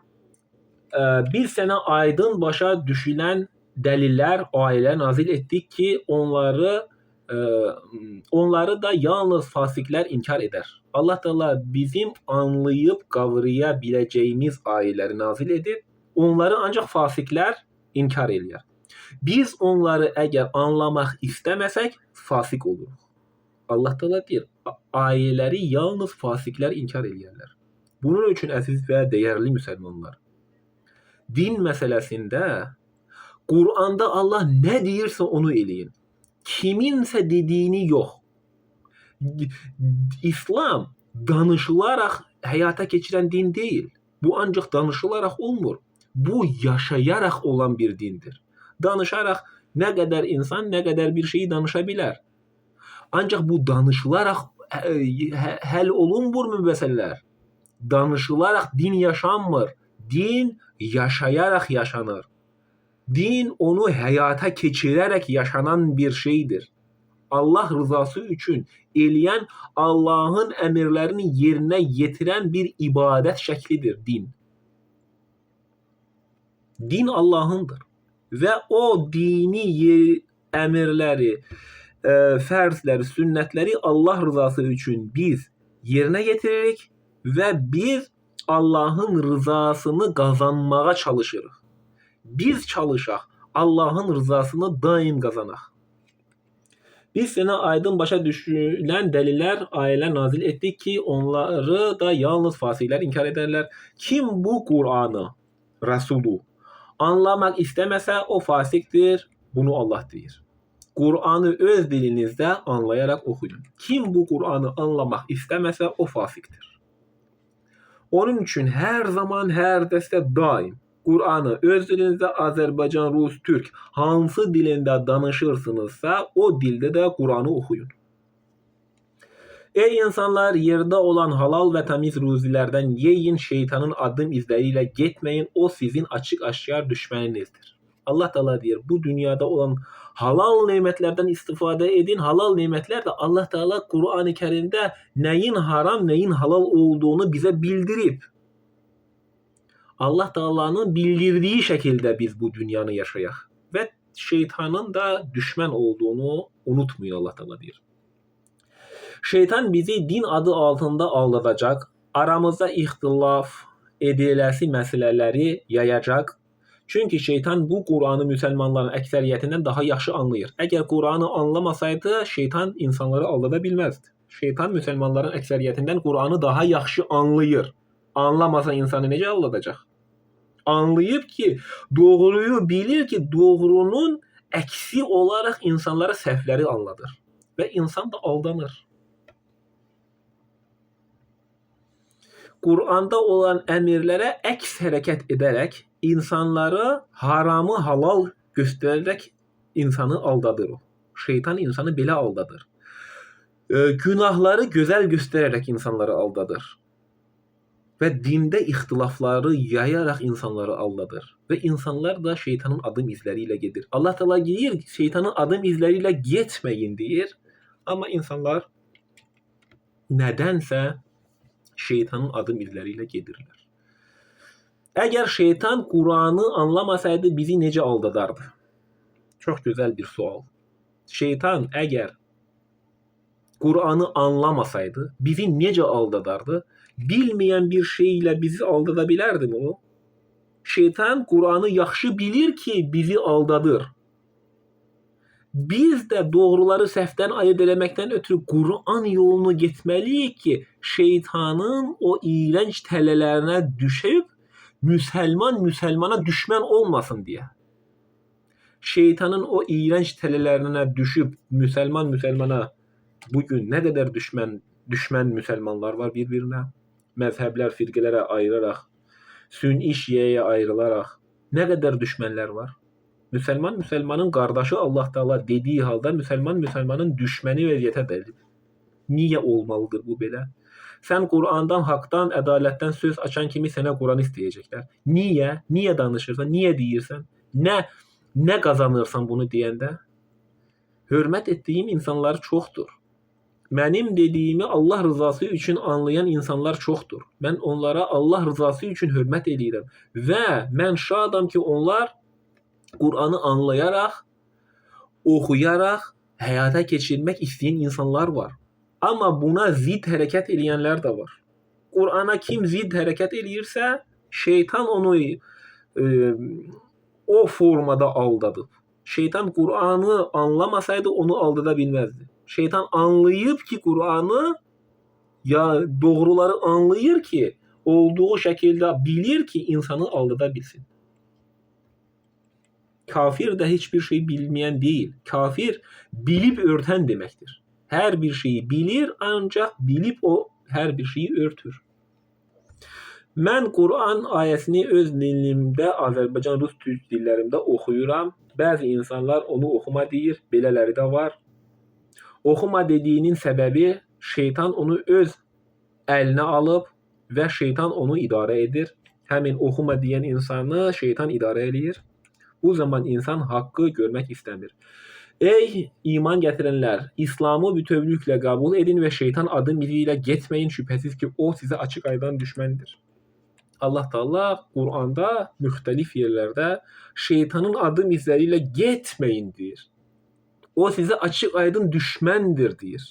[SPEAKER 1] Biz sənə aydın başa düşülən dəlillər, ayələr nazil etdik ki, onları da yalnız fasiklər inkar eder. Allah Teala bizim anlayıb qavraya biləcəyimiz ayələri nazil edib, onları ancaq fasiklər inkar eləyər. Biz onları əgər anlamaq istəməsək, fasik oluruq. Allah Teala deyir, ayələri yalnız fasiklər inkar eləyərlər. Bunun üçün əziz və dəyərli müsəlmanlar, din məsələsində Qur'anda Allah nə deyirsə onu eləyin. Kiminsə dediyini yox. İslam danışılaraq həyata keçirən din deyil. Bu ancaq danışılaraq olmur. Bu yaşayaraq olan bir dindir. Danışaraq nə qədər insan, nə qədər bir şeyi danışa bilər. Ancaq bu danışılaraq həll olunmur məsələlər. Danışılaraq din yaşanmır. Din yaşayarak yaşanır. Din onu hayata geçirerek yaşanan bir şeydir. Allah rızası için eləyən, Allah'ın emirlerini yerine getiren bir ibadet şeklidir din. Din Allah'ındır. Ve o dini emirleri, fərzləri, sünnetleri Allah rızası için biz yerine getiririk ve biz Allah'ın rızasını kazanmaya çalışırıq. Biz çalışaq, Allah'ın rızasını daim kazanaq. Biz sənə aydın başa düşülən dəlillər, ayələr nazil etdik ki, onları da yalnız fasiklər inkar ederlər. Kim bu Kur'an'ı, Resulü anlamak istəməsə o fasikdir. Bunu Allah deyir. Kur'an'ı öz dilinizdə anlayarak okuyun. Kim bu Kur'an'ı anlamak istəməsə o fasikdir. Onun için her zaman, her dəstə daim Kur'an'ı öz dilinizdə Azərbaycan, Rus, Türk hansı dilində danışırsınızsa o dildə də Kur'an'ı okuyun. Ey insanlar, yerde olan halal ve temiz ruzilerden yiyin, şeytanın adım izleriyle gitmeyin, o sizin açık aşikar düşməninizdir. Allah Teala diyor, bu dünyada olan halal nimetlerden istifade edin. Halal nimetler de Allah Teala Kur'an-ı Kerim'de neyin haram, neyin halal olduğunu bize bildirip, Allah Teala'nın bildirdiği şekilde biz bu dünyanı yaşayak. Ve şeytanın da düşman olduğunu unutmuyor Allah Teala diyor. Şeytan bizi din adı altında aldatacak, aramızda ihtilaf ediləsi məsələləri yayacak. Çünkü şeytan bu Kur'an'ı Müslümanların əksəriyyətindən daha yaxşı anlayır. Eğer Kur'an'ı anlamasaydı şeytan insanları aldada bilmezdi. Şeytan Müslümanların əksəriyyətindən Kur'an'ı daha yaxşı anlayır. Anlamasa insanı necə aldadacaq? Anlayıp ki, doğruyu bilir ki, doğrunun əksi olarak insanlara səhvləri anladır. Ve insan da aldanır. Kur'an'da olan emirlere əks hərəkət edərək insanları haramı halal göstererek insanı aldadır o. Şeytan insanı belə aldadır. Günahları güzel göstererek insanları aldadır. Ve dinde ihtilafları yayarak insanları aldadır. Ve insanlar da şeytanın adım izleriyle gelir. Allah Teala deyir, şeytanın adım izleriyle gitmeyin deyir. Ama insanlar nedense şeytanın adım izleriyle gelirler. Eğer şeytan Kur'an'ı anlamasaydı bizi nece aldadardı? Çok güzel bir sual. Şeytan eğer Kur'an'ı anlamasaydı bizi nece aldadardı? Bilmeyen bir şeyle bizi aldadabilərdi mi o? Şeytan Kur'an'ı yaxşı bilir ki bizi aldadır. Biz də doğruları səhvdən ayırt eləməkdən ötürü Quran yolunu getməliyik ki, şeytanın o iyrənc tələlərinə düşüb müsəlmana düşmən olmasın deyə. Şeytanın o iyrənc tələlərinə düşüb müsəlmana bugün nə qədər düşmən müsəlmanlar var bir-birinə, məzhəblər, firqələrə ayıraraq, sünni şiəyə ayrılaraq nə qədər düşmənlər var. Müsəlmanın qardaşı Allah Taala dediyi halda müsəlmanın düşməni vəziyyətə dəyib. Niyə olmalıdır bu belə? Sən Qurandan, haqdan, ədalətdən söz açan kimi sənə Quran istəyəcəklər. Niyə? Niyə danışırsan? Niyə deyirsən? Nə qazanırsan bunu deyəndə? Hörmət etdiyim insanlar çoxdur. Mənim dediyimi Allah rızası üçün anlayan insanlar çoxdur. Mən onlara Allah rızası üçün hörmət edirəm və mən şadam ki, onlar Quranı anlayaraq, oxuyaraq həyata keçirmək istəyən insanlar var. Amma buna zid hərəkət edənlər də var. Qurana kim zid hərəkət edirsə, şeytan onu o formada aldadıb. Şeytan Quranı anlamasaydı onu aldada bilməzdi. Şeytan anlayıb ki, Quranı ya doğruları anlayır ki, olduğu şəkildə bilir ki, insanı aldada bilsin. Kafir də heç bir şey bilməyən deyil. Kafir bilib örtən deməkdir. Hər bir şeyi bilir, ancaq bilib o hər bir şeyi örtür. Mən Quran ayəsini öz dilimdə, Azərbaycan, Rus, Türk dillərində oxuyuram. Bəzi insanlar onu oxuma deyir, belələri də var. Oxuma dediyinin səbəbi şeytan onu öz əlinə alıb və şeytan onu idarə edir. Həmin oxuma deyən insanı şeytan idarə edir. Bu zaman insan haqqı görmək istəmir. Ey iman gətirənlər, İslamı bütövlüklə qəbul edin və şeytan adım izi ilə getməyin, şübhəsiz ki, o sizə açıq aydın düşməndir. Allah Taala Quranda müxtəlif yerlərdə şeytanın adım izləri ilə getməyin deyir. O sizə açıq aydın düşməndir deyir.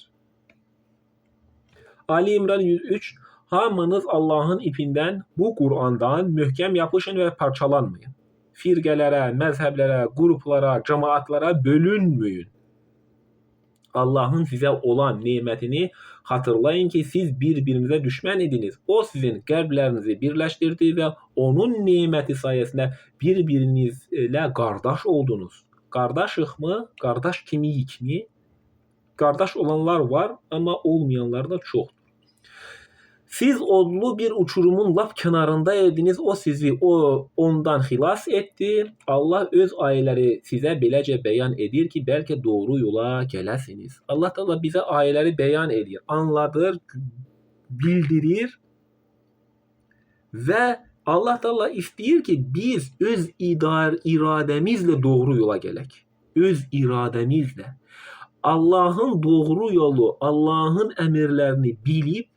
[SPEAKER 1] Ali İmran 103: Hamınız Allahın ipindən, bu Qurandan möhkəm yapışın və parçalanmayın. Firqələrə, məzhəblərə, qruplara, cəmaatlara bölünməyin. Allahın sizə olan nemətini xatırlayın ki, siz bir-birinizə düşmən idiniz. O sizin qəlblərinizi birləşdirdi və onun neməti sayəsində bir-birinizlə qardaş oldunuz. Qardaşıqmı? Qardaş kimiyikmi? Qardaş olanlar var, amma olmayanlar da çoxdur. Siz odlu bir uçurumun lap kənarında idiniz, o sizi ondan xilas etdi. Allah öz ayələri sizə beləcə bəyan edir ki, bəlkə doğru yola gələsiniz. Allah Taala bizə ayələri bəyan edir, anladır, bildirir və Allah Taala istəyir ki, biz öz iradəmizlə doğru yola gələk. Öz iradəmizlə. Allahın doğru yolu, Allahın əmrlərini bilib,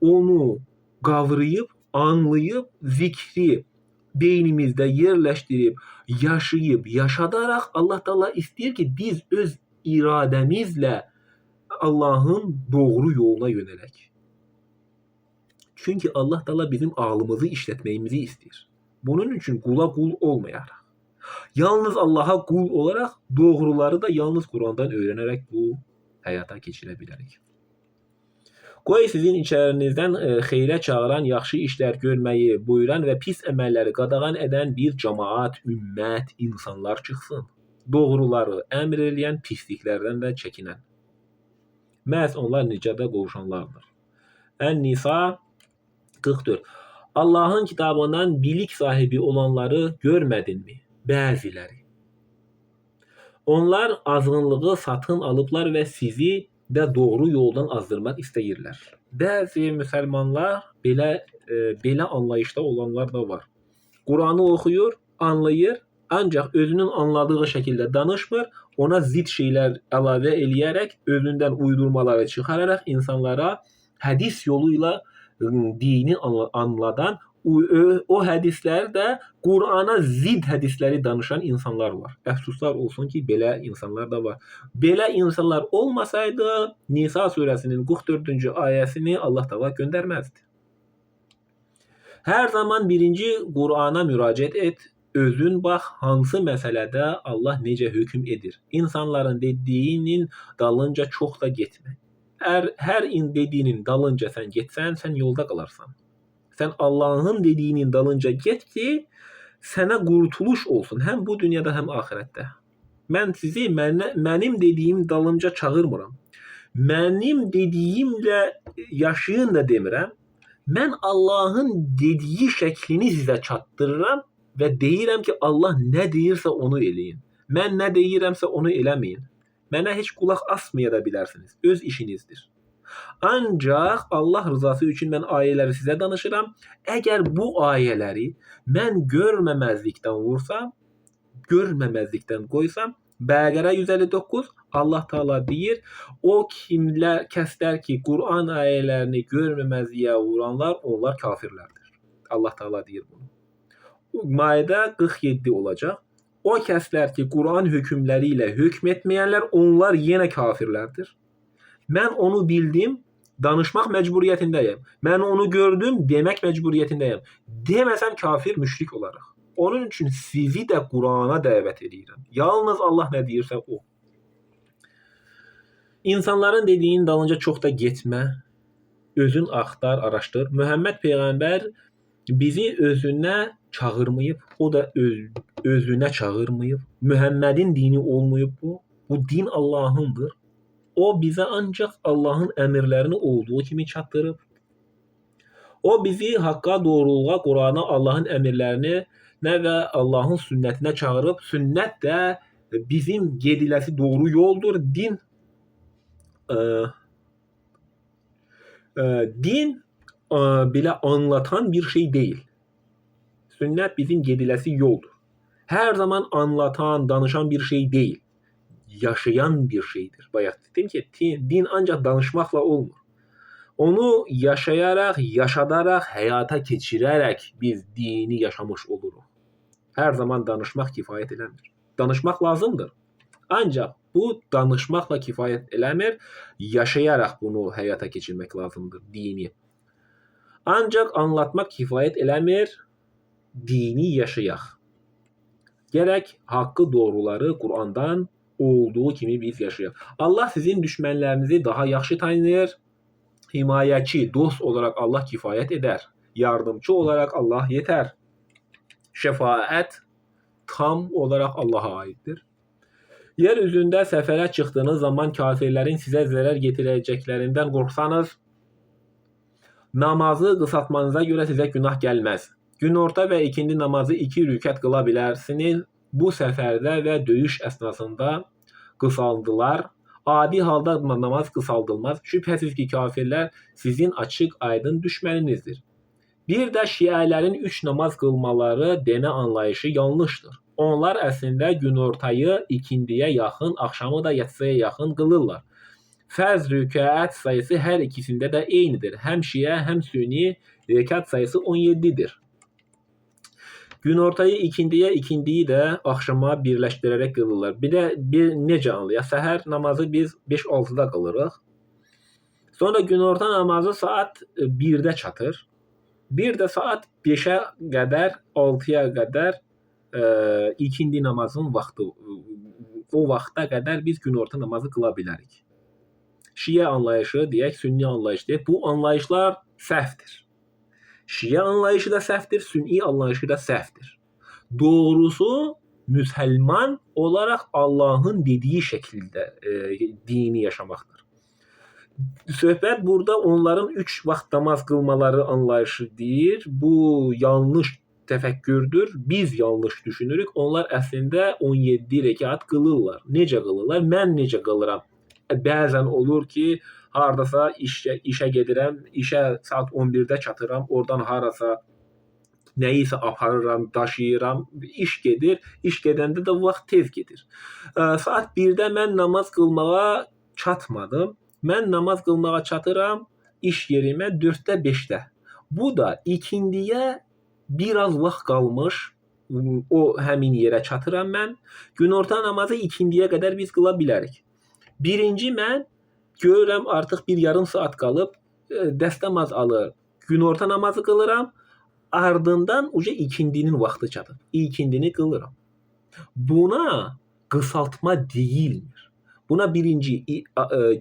[SPEAKER 1] onu qavrayıb, anlayıb, zikri beynimizdə yerləşdirib, yaşayıb, yaşadaraq Allah Taala istəyir ki, biz öz iradəmizlə Allahın doğru yoluna yönələk. Çünki Allah Taala bizim ağlımızı işlətməyimizi istəyir. Bunun üçün qula qul olmayaraq, yalnız Allaha qul olaraq, doğruları da yalnız Qurandan öyrənərək bu həyata keçirə bilərik. Qoy sizin içərinizdən xeyrə çağıran, yaxşı işlər görməyi buyuran və pis əməlləri qadağan edən bir cəmaat, ümmət, insanlar çıxsın. Doğruları əmr eləyən, pisliklərdən də çəkinən. Məhz onlar nicata qovuşanlardır. Ən-Nisa 44. Allahın kitabından bilik sahibi olanları görmədinmi? Bəziləri. Onlar azğınlığı satın alıblar və sizi də doğru yoldan azdırmaq istəyirlər. Bəzi müsəlmanlar belə anlayışda olanlar da var. Quranı oxuyur, anlayır, ancaq özünün anladığı şəkildə danışmır, ona zid şeylər əlavə eləyərək, özündən uydurmaları çıxararaq insanlara hədis yolu ilə dini anladan, o hədislər də Qurana zid hədisləri danışan insanlar var. Əfsuslar olsun ki, belə insanlar da var. Belə insanlar olmasaydı, Nisa surəsinin 44-cü ayəsini Allah Taala göndərməzdi. Hər zaman birinci Qurana müraciət et, özün bax hansı məsələdə Allah necə hökm edir. İnsanların dediyinin dalınca çox da getmə. Hər dediyinin dalınca sən getsən, sən yolda qalarsan. Sən Allahın dediyinin dalınca get ki, sənə qurtuluş olsun, həm bu dünyada, həm axirətdə. Mən sizi mənim dediyim dalınca çağırmıram. Mənim dediyimlə yaşayın da demirəm. Mən Allahın dediyi şəklini sizə çatdırıram və deyirəm ki, Allah nə deyirsə onu eləyin. Mən nə deyirəmsə onu eləməyin. Mənə heç qulaq asmaya da bilərsiniz. Öz işinizdir. Ancaq Allah rızası üçün mən ayələri sizə danışıram. Əgər bu ayələri mən görməməzlikdən vursam, görməməzlikdən qoysam, Bəqərə 159 Allah Taala deyir, o kəslər ki, Quran ayələrini görməməzliyə vuranlar, onlar kafirlərdir. Allah Taala deyir bunu. Maidə 47 olacaq. O kəslər ki, Quran hökmləri ilə hökm etməyənlər, onlar yenə kafirlərdir. Mən onu bildim, danışmaq məcburiyyətindəyəm. Mən onu gördüm, demək məcburiyyətindəyəm. Deməsəm kafir, müşrik olaraq. Onun üçün sizi də Qurana dəvət edirəm. Yalnız Allah nə deyirsə o. İnsanların dediyin dalınca çox da getmə. Özün axtar, araşdır. Muhammed Peyğəmbər bizi özünə çağırmayıb, o da özünə çağırmayıb. Muhammedin dini olmayıb bu. Bu din Allahındır. O bizə ancaq Allahın əmrlərini olduğu kimi çatdırıb. O bizi haqqa, doğruluğa, Qurana, Allahın əmrlərini və Allahın sünnətinə çağırıb. Sünnət də bizim gediləsi doğru yoldur. Din belə anlatan bir şey deyil. Sünnət bizim gediləsi yoldur. Hər zaman anlatan, danışan bir şey deyil. Yaşayan bir şeydir. Bayaq dedim ki, din ancaq danışmaqla olmur. Onu yaşayaraq, yaşadaraq, həyata keçirərək biz dini yaşamış oluruq. Hər zaman danışmaq kifayət eləmir. Danışmaq lazımdır. Ancaq bu danışmaqla kifayət eləmir. Yaşayaraq bunu həyata keçirmək lazımdır, dini. Ancaq anlatmaq kifayət eləmir. Dini yaşayaq. Gərək haqqı, doğruları Qurandan olduğu kimi biz yaşayaq. Allah sizin düşmənlərinizi daha yaxşı tanıyır. Himayəçi, dost olaraq Allah kifayət edər. Yardımcı olaraq Allah yetər. Şəfaət tam olaraq Allaha aiddir. Yer üzündə səfərə çıxdığınız zaman kafirlərin sizə zərər getirəcəklərindən qorxsanız, namazı qısaltmanıza görə sizə günah gəlməz. Günorta və ikindi namazı 2 rükət qıla bilərsiniz. Bu səfərdə və döyüş əsnasında qısaldılar. Adi halda namaz qısaldılmaz. Şübhəsiz ki, kafirlər sizin açıq, aydın düşməninizdir. Bir də şiələrin 3 namaz qılmaları demə anlayışı yanlışdır. Onlar əslində günortayı ikindiyə yaxın, axşamı da yatsıya yaxın qılırlar. Fərz rükət sayısı hər ikisində də eynidir. Həm şiə, həm sünni rükət sayısı 17-dir. Günortayı ikindiyə, ikindiyi də axşama birləşdirərək qılırlar. Bir necə anlayaq? Səhər namazı biz 5-6-da qılırıq. Sonra günorta namazı saat 1-də çatır. Bir də saat 5-ə qədər, 6-ya qədər ikindi namazın vaxtı. O vaxta qədər biz günorta namazı qıla bilərik. Şiə anlayışı deyək, sünni anlayışı deyək. Bu anlayışlar səhvdir. Şiə anlayışı da səhvdir, sünni anlayışı da səhvdir. Doğrusu, müsəlman olaraq Allahın dediyi şəkildə dini yaşamaqdır. Söhbət burada onların 3 vaxt namaz qılmaları anlayışı deyir. Bu yanlış təfəkkürdür. Biz yanlış düşünürük. Onlar əslində 17 rəkat qılırlar. Necə qılırlar? Mən necə qılıram? Bəzən olur ki, hardasa işə gedirəm, işə saat 11-də çatıram, oradan harasa nəyisə aparıram, daşıyıram, iş gedir, iş gedəndə də vaxt tez gedir. Saat 1-də mən namaz qılmağa çatmadım. Mən namaz qılmağa çatıram iş yerimə 4-də 5-də. Bu da ikindiyə biraz vaxt qalmış, o həmin yerə çatıram mən. Günorta namazı ikindiyə qədər biz qıla bilərik. Birinci mən görürəm artıq bir yarım saat qalıb, dəstəmaz alır, günorta namazı qılıram. ardından uca ikindinin vaxtı çatıb. İkindini qılıram. Buna qısaltma deyilmir. Buna birinci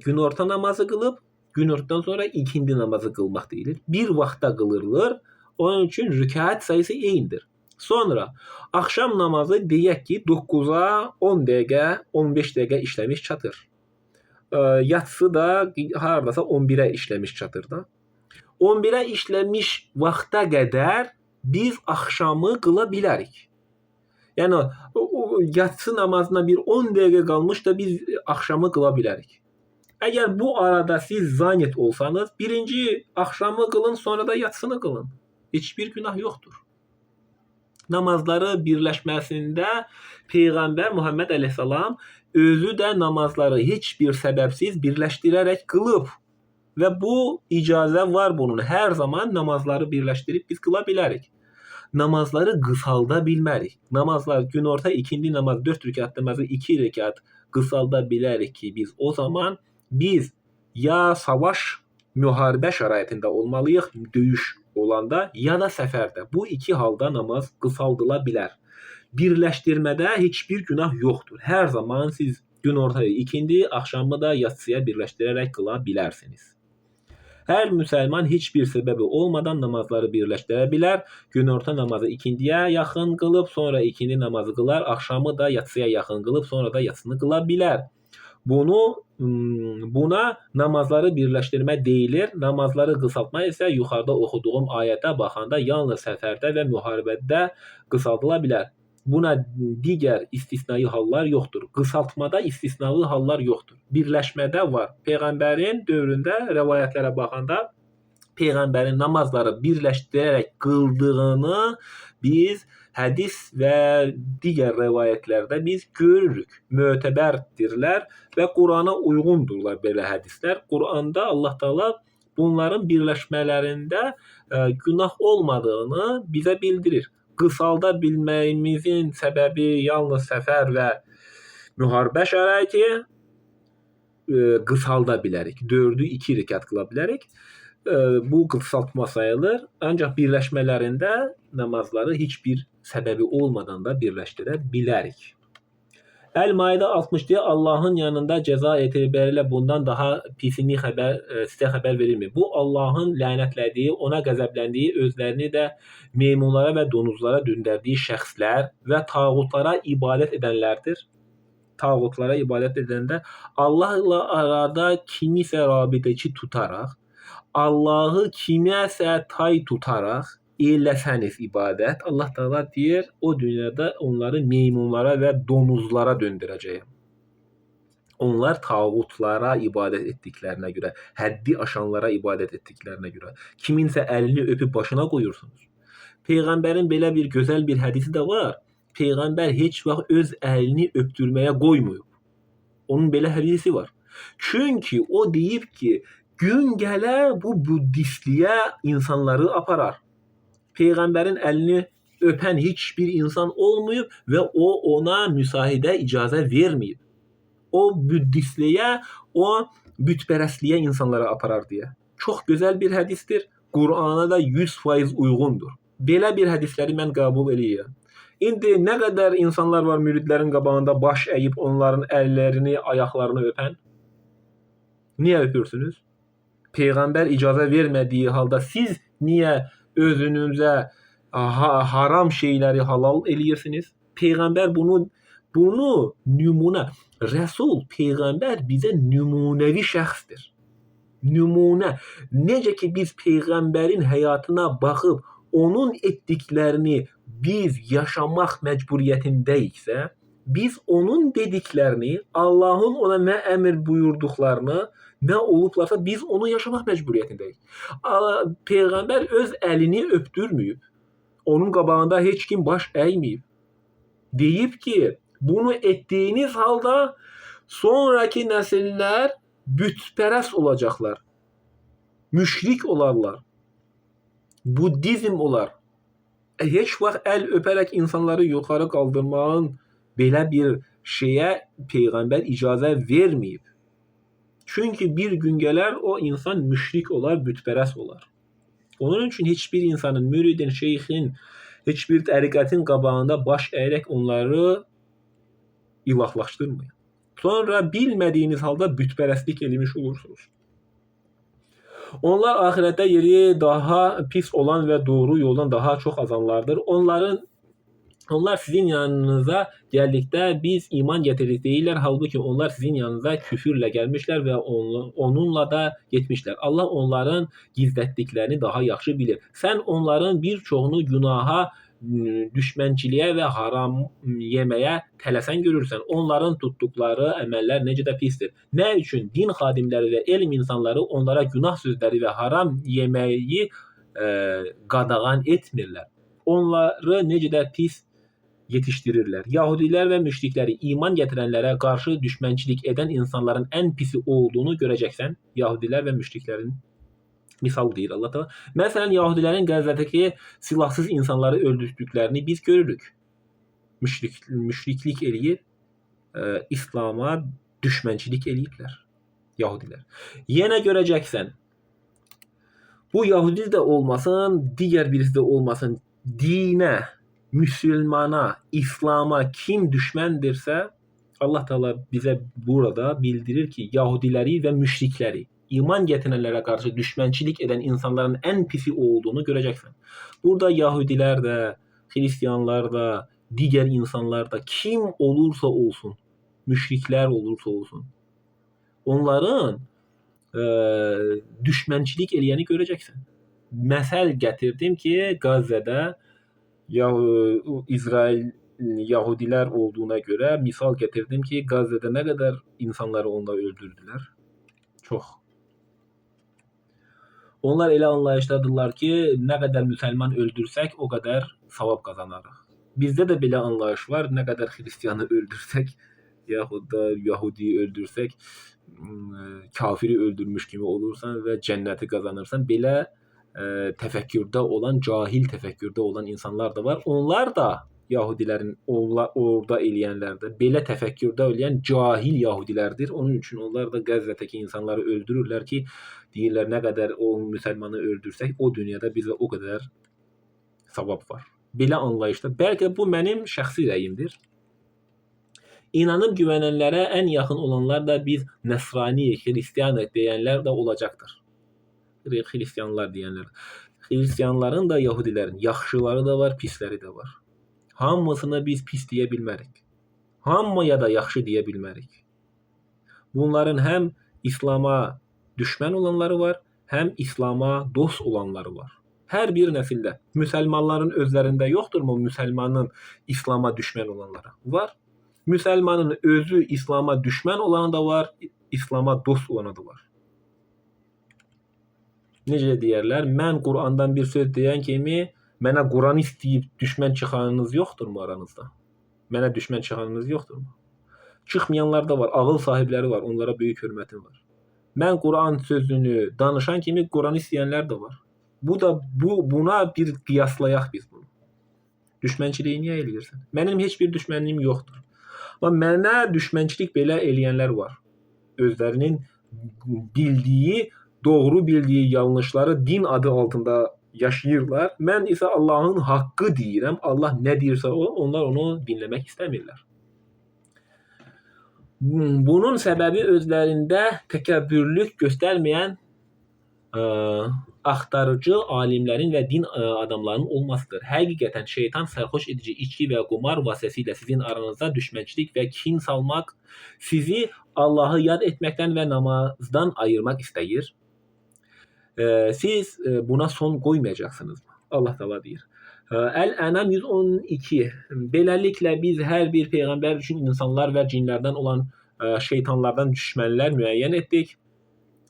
[SPEAKER 1] günorta namazı qılıb, günortadan sonra ikindi namazı qılmaq deyilir. Bir vaxtda qılırlar. Onun üçün rükət sayısı eynidir. Sonra axşam namazı deyək ki 9-a 10 dəqiqə, 15 dəqiqə işləmiş çatır. Yatsı da hardasa 11-ə işləmiş çatır da. 11-ə işləmiş vaxta qədər biz axşamı qıla bilərik. Yəni o yatsı namazına bir 10 dəqiqə qalmış da biz axşamı qıla bilərik. Əgər bu arada siz zanit olsanız, birinci axşamı qılın, sonra da yatsını qılın. Heç bir günah yoxdur. Namazları birləşməsində Peyğəmbər Muhammed Əleyhissalam özü də namazları heç bir səbəbsiz birləşdirərək qılıb. Və bu icazə var bunun. Hər zaman namazları birləşdirib biz qıla bilərik. Namazları qısalda bilmərik. Namazlar günorta ikindi namaz 4 rükət namazı 2 rükət qısalda bilərik ki biz o zaman biz ya savaş müharibə şəraitində olmalıyıq, döyüş olanda ya da səfərdə. Bu iki halda namaz qısaldıla bilər. Birləşdirmədə heç bir günah yoxdur. Hər zaman siz günortayı ikindi, axşamı da yatsıya birləşdirərək qıla bilərsiniz. Hər müsəlman heç bir səbəbi olmadan namazları birləşdirə bilər. Günorta namazı ikindiyə yaxın qılıb, sonra ikindi namazı qılar, axşamı da yatsıya yaxın qılıb, sonra da yatsını qıla bilər. Buna namazları birləşdirmə deyilir. Namazları qısaltma isə yuxarıda oxuduğum ayətə baxanda yalnız səfərdə və müharibədə qısaldıla bilər. Buna digər istisnai hallar yoxdur. Qısaltmada istisnalı hallar yoxdur. Birləşmədə var. Peyğəmbərin dövründə rəvayətlərə baxanda Peyğəmbərin namazları birləşdirərək qıldığını biz hədis və digər rəvayətlərdə biz görürük. Mötəbərdirlər və Qurana uyğundurlar belə hədislər. Quranda Allah Taala bunların birləşmələrində günah olmadığını bizə bildirir. Qısalda bilməyimizin səbəbi yalnız səfər və müharibə şəraiti. Qısalda bilərik. 4-ü 2 rükət qıla bilərik. Bu qısaltma sayılır. Ancaq birləşmələrində namazları heç bir səbəbi olmadan da birləşdirə bilərik. Əl-Maidə 60-da Allahın yanında cəza etibarilə bundan daha pisini sizə xəbər verilmir. Bu Allahın lənətlədiyi, ona qəzəbləndiyi, özlərini də meymunlara və donuzlara döndərdiyi şəxslər və tağutlara ibadət edənlərdir. Tağutlara ibadət edəndə Allahla arada kimisə rabitəçi tutaraq, Allahı kiməsə tay tutaraq eləsəniz ibadət, Allah Taala deyir, o dünyada onları meymunlara və donuzlara döndürəcəyəm. Onlar tağutlara ibadət etdiklərinə görə, həddi aşanlara ibadət etdiklərinə görə, kiminsə əlini öpüb başına qoyursunuz. Peyğəmbərin belə bir gözəl bir hədisi də var. Peyğəmbər heç vaxt öz əlini öpdürməyə qoymayıb. Onun belə hədisi var. Çünki o deyib ki, gün gələr bu buddistliyə insanları aparar. Peyğəmbərin əlini öpən heç bir insan olmayıb və o ona müsahidə icazə verməyib. O buddistliyə, o bütpərəstliyə insanları aparar deyə. Çox gözəl bir hədisdir. Qurana da 100% uyğundur. Belə bir hədisləri mən qəbul edirəm. İndi nə qədər insanlar var müridlərin qabağında baş əyib onların əllərini, ayaqlarını öpən? Niyə öpürsünüz? Peyğəmbər icazə vermədiyi halda siz niyə özünüzə haram şeyləri halal eləyirsiniz? Peyğəmbər bunu nümunə, Rəsul Peyğəmbər bizə nümunəvi şəxsdir. Nümunə. Necə ki biz Peyğəmbərin həyatına baxıb onun etdiklərini biz yaşamaq məcburiyyətindəyiksə, biz onun dediklərini, Allahın ona nə əmr buyurduqlarını, nə olublarsa biz onu yaşamaq məcburiyyətindəyik. Peyğəmbər öz əlini öpdürməyib. Onun qabağında heç kim baş əyməyib. Deyib ki, bunu etdiyiniz halda sonraki nəsillər bütpərəst olacaqlar. Müşrik olarlar. Buddizm olar. Heç vaxt əl öpərək insanları yuxarı qaldırmağın belə bir şeyə Peyğəmbər icazə verməyib. Çünki bir gün gələr o insan müşrik olar, bütpərəst olar. Onun üçün heç bir insanın, müridin, şeyxin, heç bir təriqətin qabağında baş əyərək onları ilahlaşdırmayın. Sonra bilmədiyiniz halda bütpərəstlik eləmiş olursunuz. Onlar ahirətdə yeri daha pis olan və doğru yoldan daha çox azanlardır. Onlar sizin yanınıza gəldikdə biz iman getiririk deyirlər. Halbuki onlar sizin yanınıza küfürlə gəlmişlər və onunla da getmişlər. Allah onların gizlətdiklərini daha yaxşı bilir. Sən onların bir çoxunu günaha, düşmənçiliyə və haram yeməyə tələsən görürsən. Onların tutduqları əməllər necə də pisdir. Nə üçün din xadimləri və elm insanları onlara günah sözləri və haram yeməyi qadağan etmirlər. Onları necə də pis yetiştirirlər. Yahudilər və müşrikləri iman gətirənlərə qarşı düşmənçilik edən insanların ən pisi olduğunu görəcəksən. Yahudilər və müşriklərin misal deyir Allah Teala. Məsələn, Yahudilərin Qəzzədəki silahsız insanları öldürdüklərini biz görürük. Müşriklik eləyir, İslama düşmənçilik eləyirlər Yahudilər. Yenə görəcəksən, bu Yahudi də olmasın, digər birisi də olmasın, dinə, Müslümana, İslama kim düşməndirsə, Allah Teala bizə burada bildirir ki, Yahudiləri və müşrikləri, iman gətirənlərə qarşı düşmənçilik edən insanların ən pisi olduğunu görəcəksən. Burada Yahudilər də, Hristiyanlar da, digər insanlar da, kim olursa olsun, müşriklər olursa olsun, onların düşmənçilik eləyəni görəcəksən. Məsəl gətirdim ki, Qəzzədə İsrail Yahudilər olduğuna görə misal gətirdim ki, Qəzzədə nə qədər insanları onda öldürdülər? Çox. Onlar elə anlayışdadırlar ki, nə qədər müsəlman öldürsək, o qədər savab qazanarıq. Bizdə də belə anlayış var, nə qədər xristiyanı öldürsək, yaxud da Yahudiyi öldürsək, kafiri öldürmüş kimi olursan və cənnəti qazanırsan. Belə təfəkkürdə olan, cahil təfəkkürdə olan insanlar da var. Onlar da Yahudilərin orada eləyənlər də belə təfəkkürdə eləyən cahil Yahudilərdir. Onun üçün onlar da Qəzzədəki insanları öldürürlər ki, deyirlər nə qədər o müsəlmanı öldürsək, o dünyada bizə o qədər savab var. Belə anlayışda, bəlkə bu mənim şəxsi rəyimdir. İnanıb güvənənlərə ən yaxın olanlar da biz nəsraniyik, xristiyanıq deyənlər də olacaqdır. Xristiyanlar deyənlər. Xristiyanların da, Yahudilərin yaxşıları da var, pisləri də var. Hamısını biz pis deyə bilmərik. Hamıya da yaxşı deyə bilmərik. Bunların həm İslama düşmən olanları var, həm İslama dost olanları var. Hər bir nəsildə. Müsəlmanların özlərində yoxdurmu müsəlmanın İslama düşmən olanları? Var. Müsəlmanın özü İslama düşmən olanı da var, İslama dost olanı da var. Necə deyərlər? Mən Qurandan bir söz deyən kimi mənə Quranist deyib düşmən çıxanınız yoxdurmu aranızda? Mənə düşmən çıxanınız yoxdurmu? Çıxmayanlar da var, ağıl sahibləri var, onlara böyük hörmətim var. Mən Quran sözünü danışan kimi Quranist deyənlər də var. Buna bir qiyaslayaq biz bunu. Düşmənçiliyi niyə eləyirsən? Mənim heç bir düşmənliyim yoxdur. Amma mənə düşmənçilik belə eləyənlər var. Özlərinin bildiyi, doğru bildiyi yanlışları din adı altında yaşayırlar. Mən isə Allahın haqqı deyirəm. Allah nə deyirsə onlar onu dinləmək istəmirlər. Bunun səbəbi özlərində təkəbbürlük göstərməyən axtarıcı alimlərin və din adamlarının olmasıdır. Həqiqətən şeytan sərxoş edici içki və qumar vasitəsilə sizin aranızda düşmənçilik və kin salmaq, sizi Allahı yad etməkdən və namazdan ayırmaq istəyir. Siz buna son qoymayacaqsınız. Allah Teala deyir. Əl-Ənam 112. Beləliklə biz hər bir peyğəmbər üçün insanlar və cinlərdən olan şeytanlardan düşmənlər müəyyən etdik.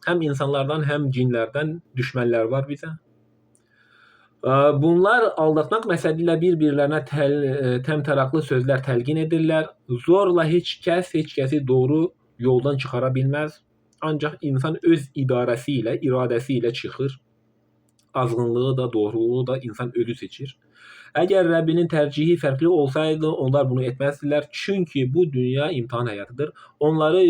[SPEAKER 1] Həm insanlardan, həm cinlərdən düşmənlər var bizə. Bunlar aldatmaq məqsədilə bir-birlərinə təmtəraqlı sözlər təlqin edirlər. Zorla heç kəsi doğru yoldan çıxara bilməz. Ancaq insan öz idarəsi ilə, iradəsi ilə çıxır. Azğınlığı da, doğruluğu da insan özü seçir. Əgər Rəbbinin tərcihi fərqli olsaydı, onlar bunu etməzdilər. Çünki bu dünya imtahan həyatıdır. Onları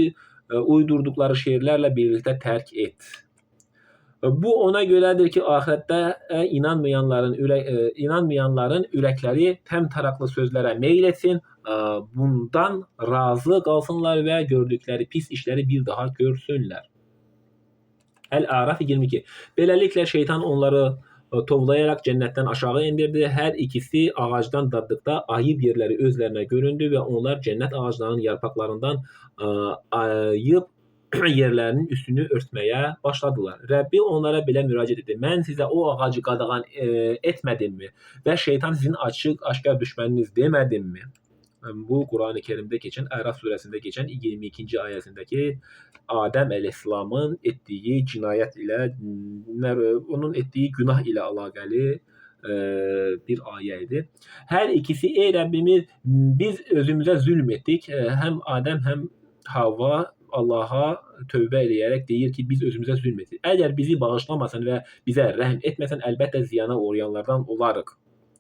[SPEAKER 1] uydurduqları şeirlərlə birlikdə tərk et. Bu ona görədir ki, ahirətdə inanmayanların ürəkləri təmtəraqlı sözlərə meyl etsin, bundan razı qalsınlar və gördükləri pis işləri bir daha görsünlər. Əl-Əraf 22. Beləliklə şeytan onları tovlayaraq cənnətdən aşağı indirdi. Hər ikisi ağacdan daddıqda ayıb yerləri özlərinə göründü və onlar cənnət ağaclarının yarpaqlarından ayıb yerlərinin üstünü örtməyə başladılar. Rəbbi onlara belə müraciət etdi: Mən sizə o ağacı qadağan etmədimmi? Və şeytan sizin aşkar düşməniniz demədimmi? Bu Quran-ı Kerimdə keçən, Əraf surəsində keçən 22-ci ayəsindəki Adəm əleyhissalamın etdiyi cinayət ilə, onun etdiyi günah ilə əlaqəli bir ayə idi. Hər ikisi: Ey Rəbbimiz, biz özümüzə zülm etdik. Həm Adəm, həm Havva Allaha tövbə eləyərək deyir ki, biz özümüzə zülm etdik. Əgər bizi bağışlamasan və bizə rəhm etməsən, əlbəttə ziyana uğrayanlardan olarıq,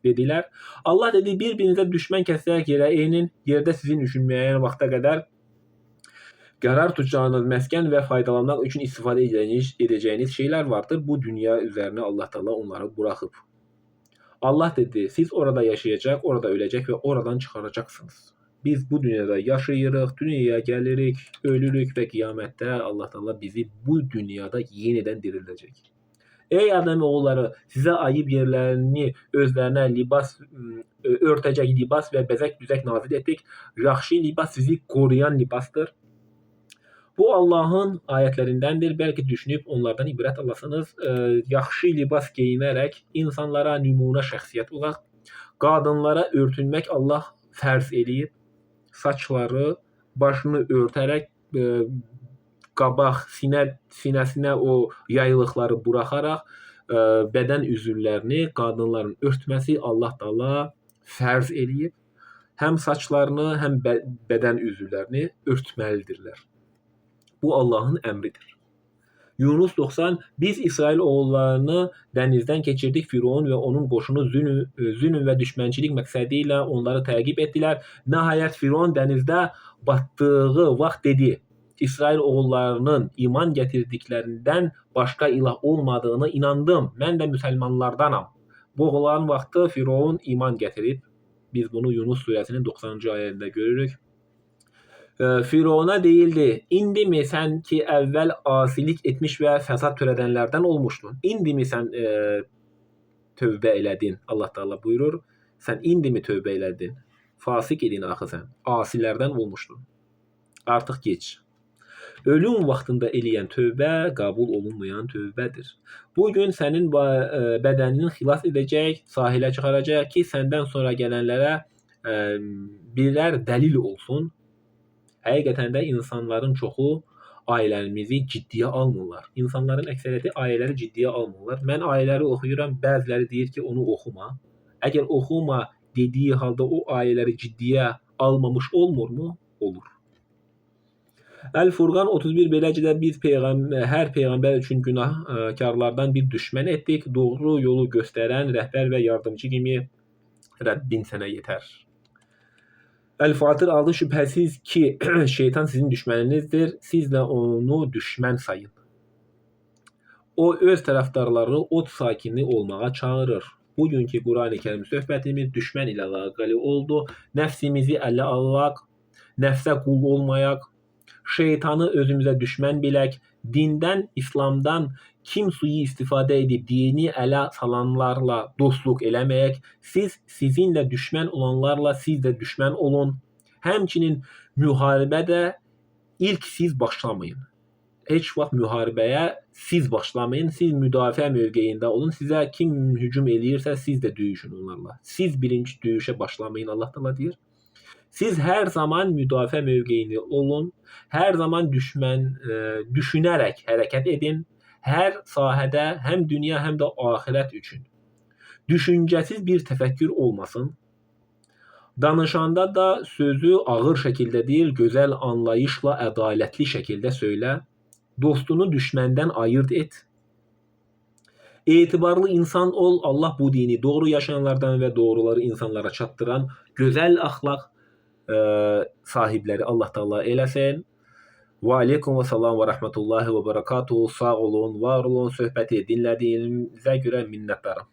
[SPEAKER 1] dedilər. Allah dedi: bir-birinizə düşmən kəsərək yerə enin, yerdə sizin üçün müəyyən vaxta qədər qərar tutacağınız məskən və faydalanmaq üçün istifadə edəcəyiniz şeylər vardır. Bu dünya üzərinə Allah Teala onları buraxıb. Allah dedi: siz orada yaşayacaq, orada öləcək və oradan çıxaracaqsınız. Biz bu dünyada yaşayırıq, dünyaya gəlirik, ölürük və qiyamətdə Allah Teala bizi bu dünyada yenidən dirildəcək. Ey Adəm oğulları, sizə ayıb yerlərini özlərinə örtəcək libas və bəzək-düzək nazil etdik. Yaxşı libas sizi qoruyan libasdır. Bu Allahın ayətlərindəndir. Bəlkə düşünüb onlardan ibrət alasınız. Yaxşı libas geyinərək insanlara nümunə şəxsiyyət olaq. Qadınlara örtünmək Allah fərz eləyib. Saçları, başını örtərək, qabaq, sinəsinə o yaylıqları buraxaraq, bədən üzvlərini qadınların örtməsi Allah Teala fərz eləyib. Həm saçlarını, həm bədən üzvlərini örtməlidirlər. Bu Allahın əmridir. Yunus 90. Biz İsrail oğullarını dənizdən keçirdik. Firon və onun qoşunu zülm və düşmənçilik məqsədi ilə onları təqib etdilər. Nəhayət Firon dənizdə batdığı vaxt dedi: İsrail oğullarının iman gətirdiklərindən başqa ilah olmadığını inandım. Mən də müsəlmanlardanam. Boğulan vaxtı Firon iman gətirib. Biz bunu Yunus surəsinin 90-cı ayəsində görürük. Firona deyildi: İndimi sən ki əvvəl asilik etmiş və fəsad törədənlərdən olmuşdun? İndimi sən tövbə elədin? Allah Teala buyurur: Sən indimi tövbə elədin? Fasik idin axı sən. Asilərdən olmuşdun. Artıq geç. Ölüm vaxtında eləyən tövbə qəbul olunmayan tövbədir. Bugün sənin bədənini xilas edəcək, sahilə çıxaracaq ki, səndən sonra gələnlərə birlər dəlil olsun. Həqiqətən də insanların çoxu ayələrimizi ciddiyə almırlar. İnsanların əksəriyyəti ayələri ciddiyə almırlar. Mən ayələri oxuyuram, bəziləri deyir ki, onu oxuma. Əgər oxuma dediyi halda o ayələri ciddiyə almamış olmurmu? Olur. Əl-Furqan 31. Beləcə də biz hər peyğəmbər üçün günahkarlardan bir düşmən etdik. Doğru yolu göstərən rəhbər və yardımcı kimi Rəbbin sənə yetər. Əl-Fatır 6. Şübhəsiz ki, şeytan sizin düşməninizdir. Siz də onu düşmən sayın. O öz tərəfdarlarını od sakini olmağa çağırır. Bugünkü Quran-ı Kerim söhbətimiz düşmən ilə əlaqəli oldu. Nəfsimizi ələ alaq, nəfsə qul olmayaq, şeytanı özümüzə düşmən bilək, dindən, İslamdan kim suyu istifadə edib dini ələ salanlarla dostluq eləməyək, sizinlə düşmən olanlarla siz də düşmən olun. Həmçinin müharibədə ilk siz başlamayın. Heç vaxt müharibəyə siz başlamayın, siz müdafiə mövqeyində olun. Sizə kim hücum eləyirsə siz də döyüşün onlarla. Siz birinci döyüşə başlamayın, Allah Teala deyir. Siz hər zaman müdafiə mövqeyində olun, hər zaman düşünərək hərəkət edin, hər sahədə həm dünya həm də axirət üçün. Düşüncəsiz bir təfəkkür olmasın. Danışanda da sözü ağır şəkildə deyil, gözəl anlayışla, ədalətli şəkildə söylə. Dostunu düşməndən ayırt et. Etibarlı insan ol, Allah bu dini doğru yaşayanlardan və doğruları insanlara çatdıran gözəl əxlaq sahibləri Allah Teala eləsin. Və aleykum və salam və rəhmətullahi və bərəkatuhu. Sağ olun, var olun. Söhbəti dinlədiyinizə görə minnətdaram.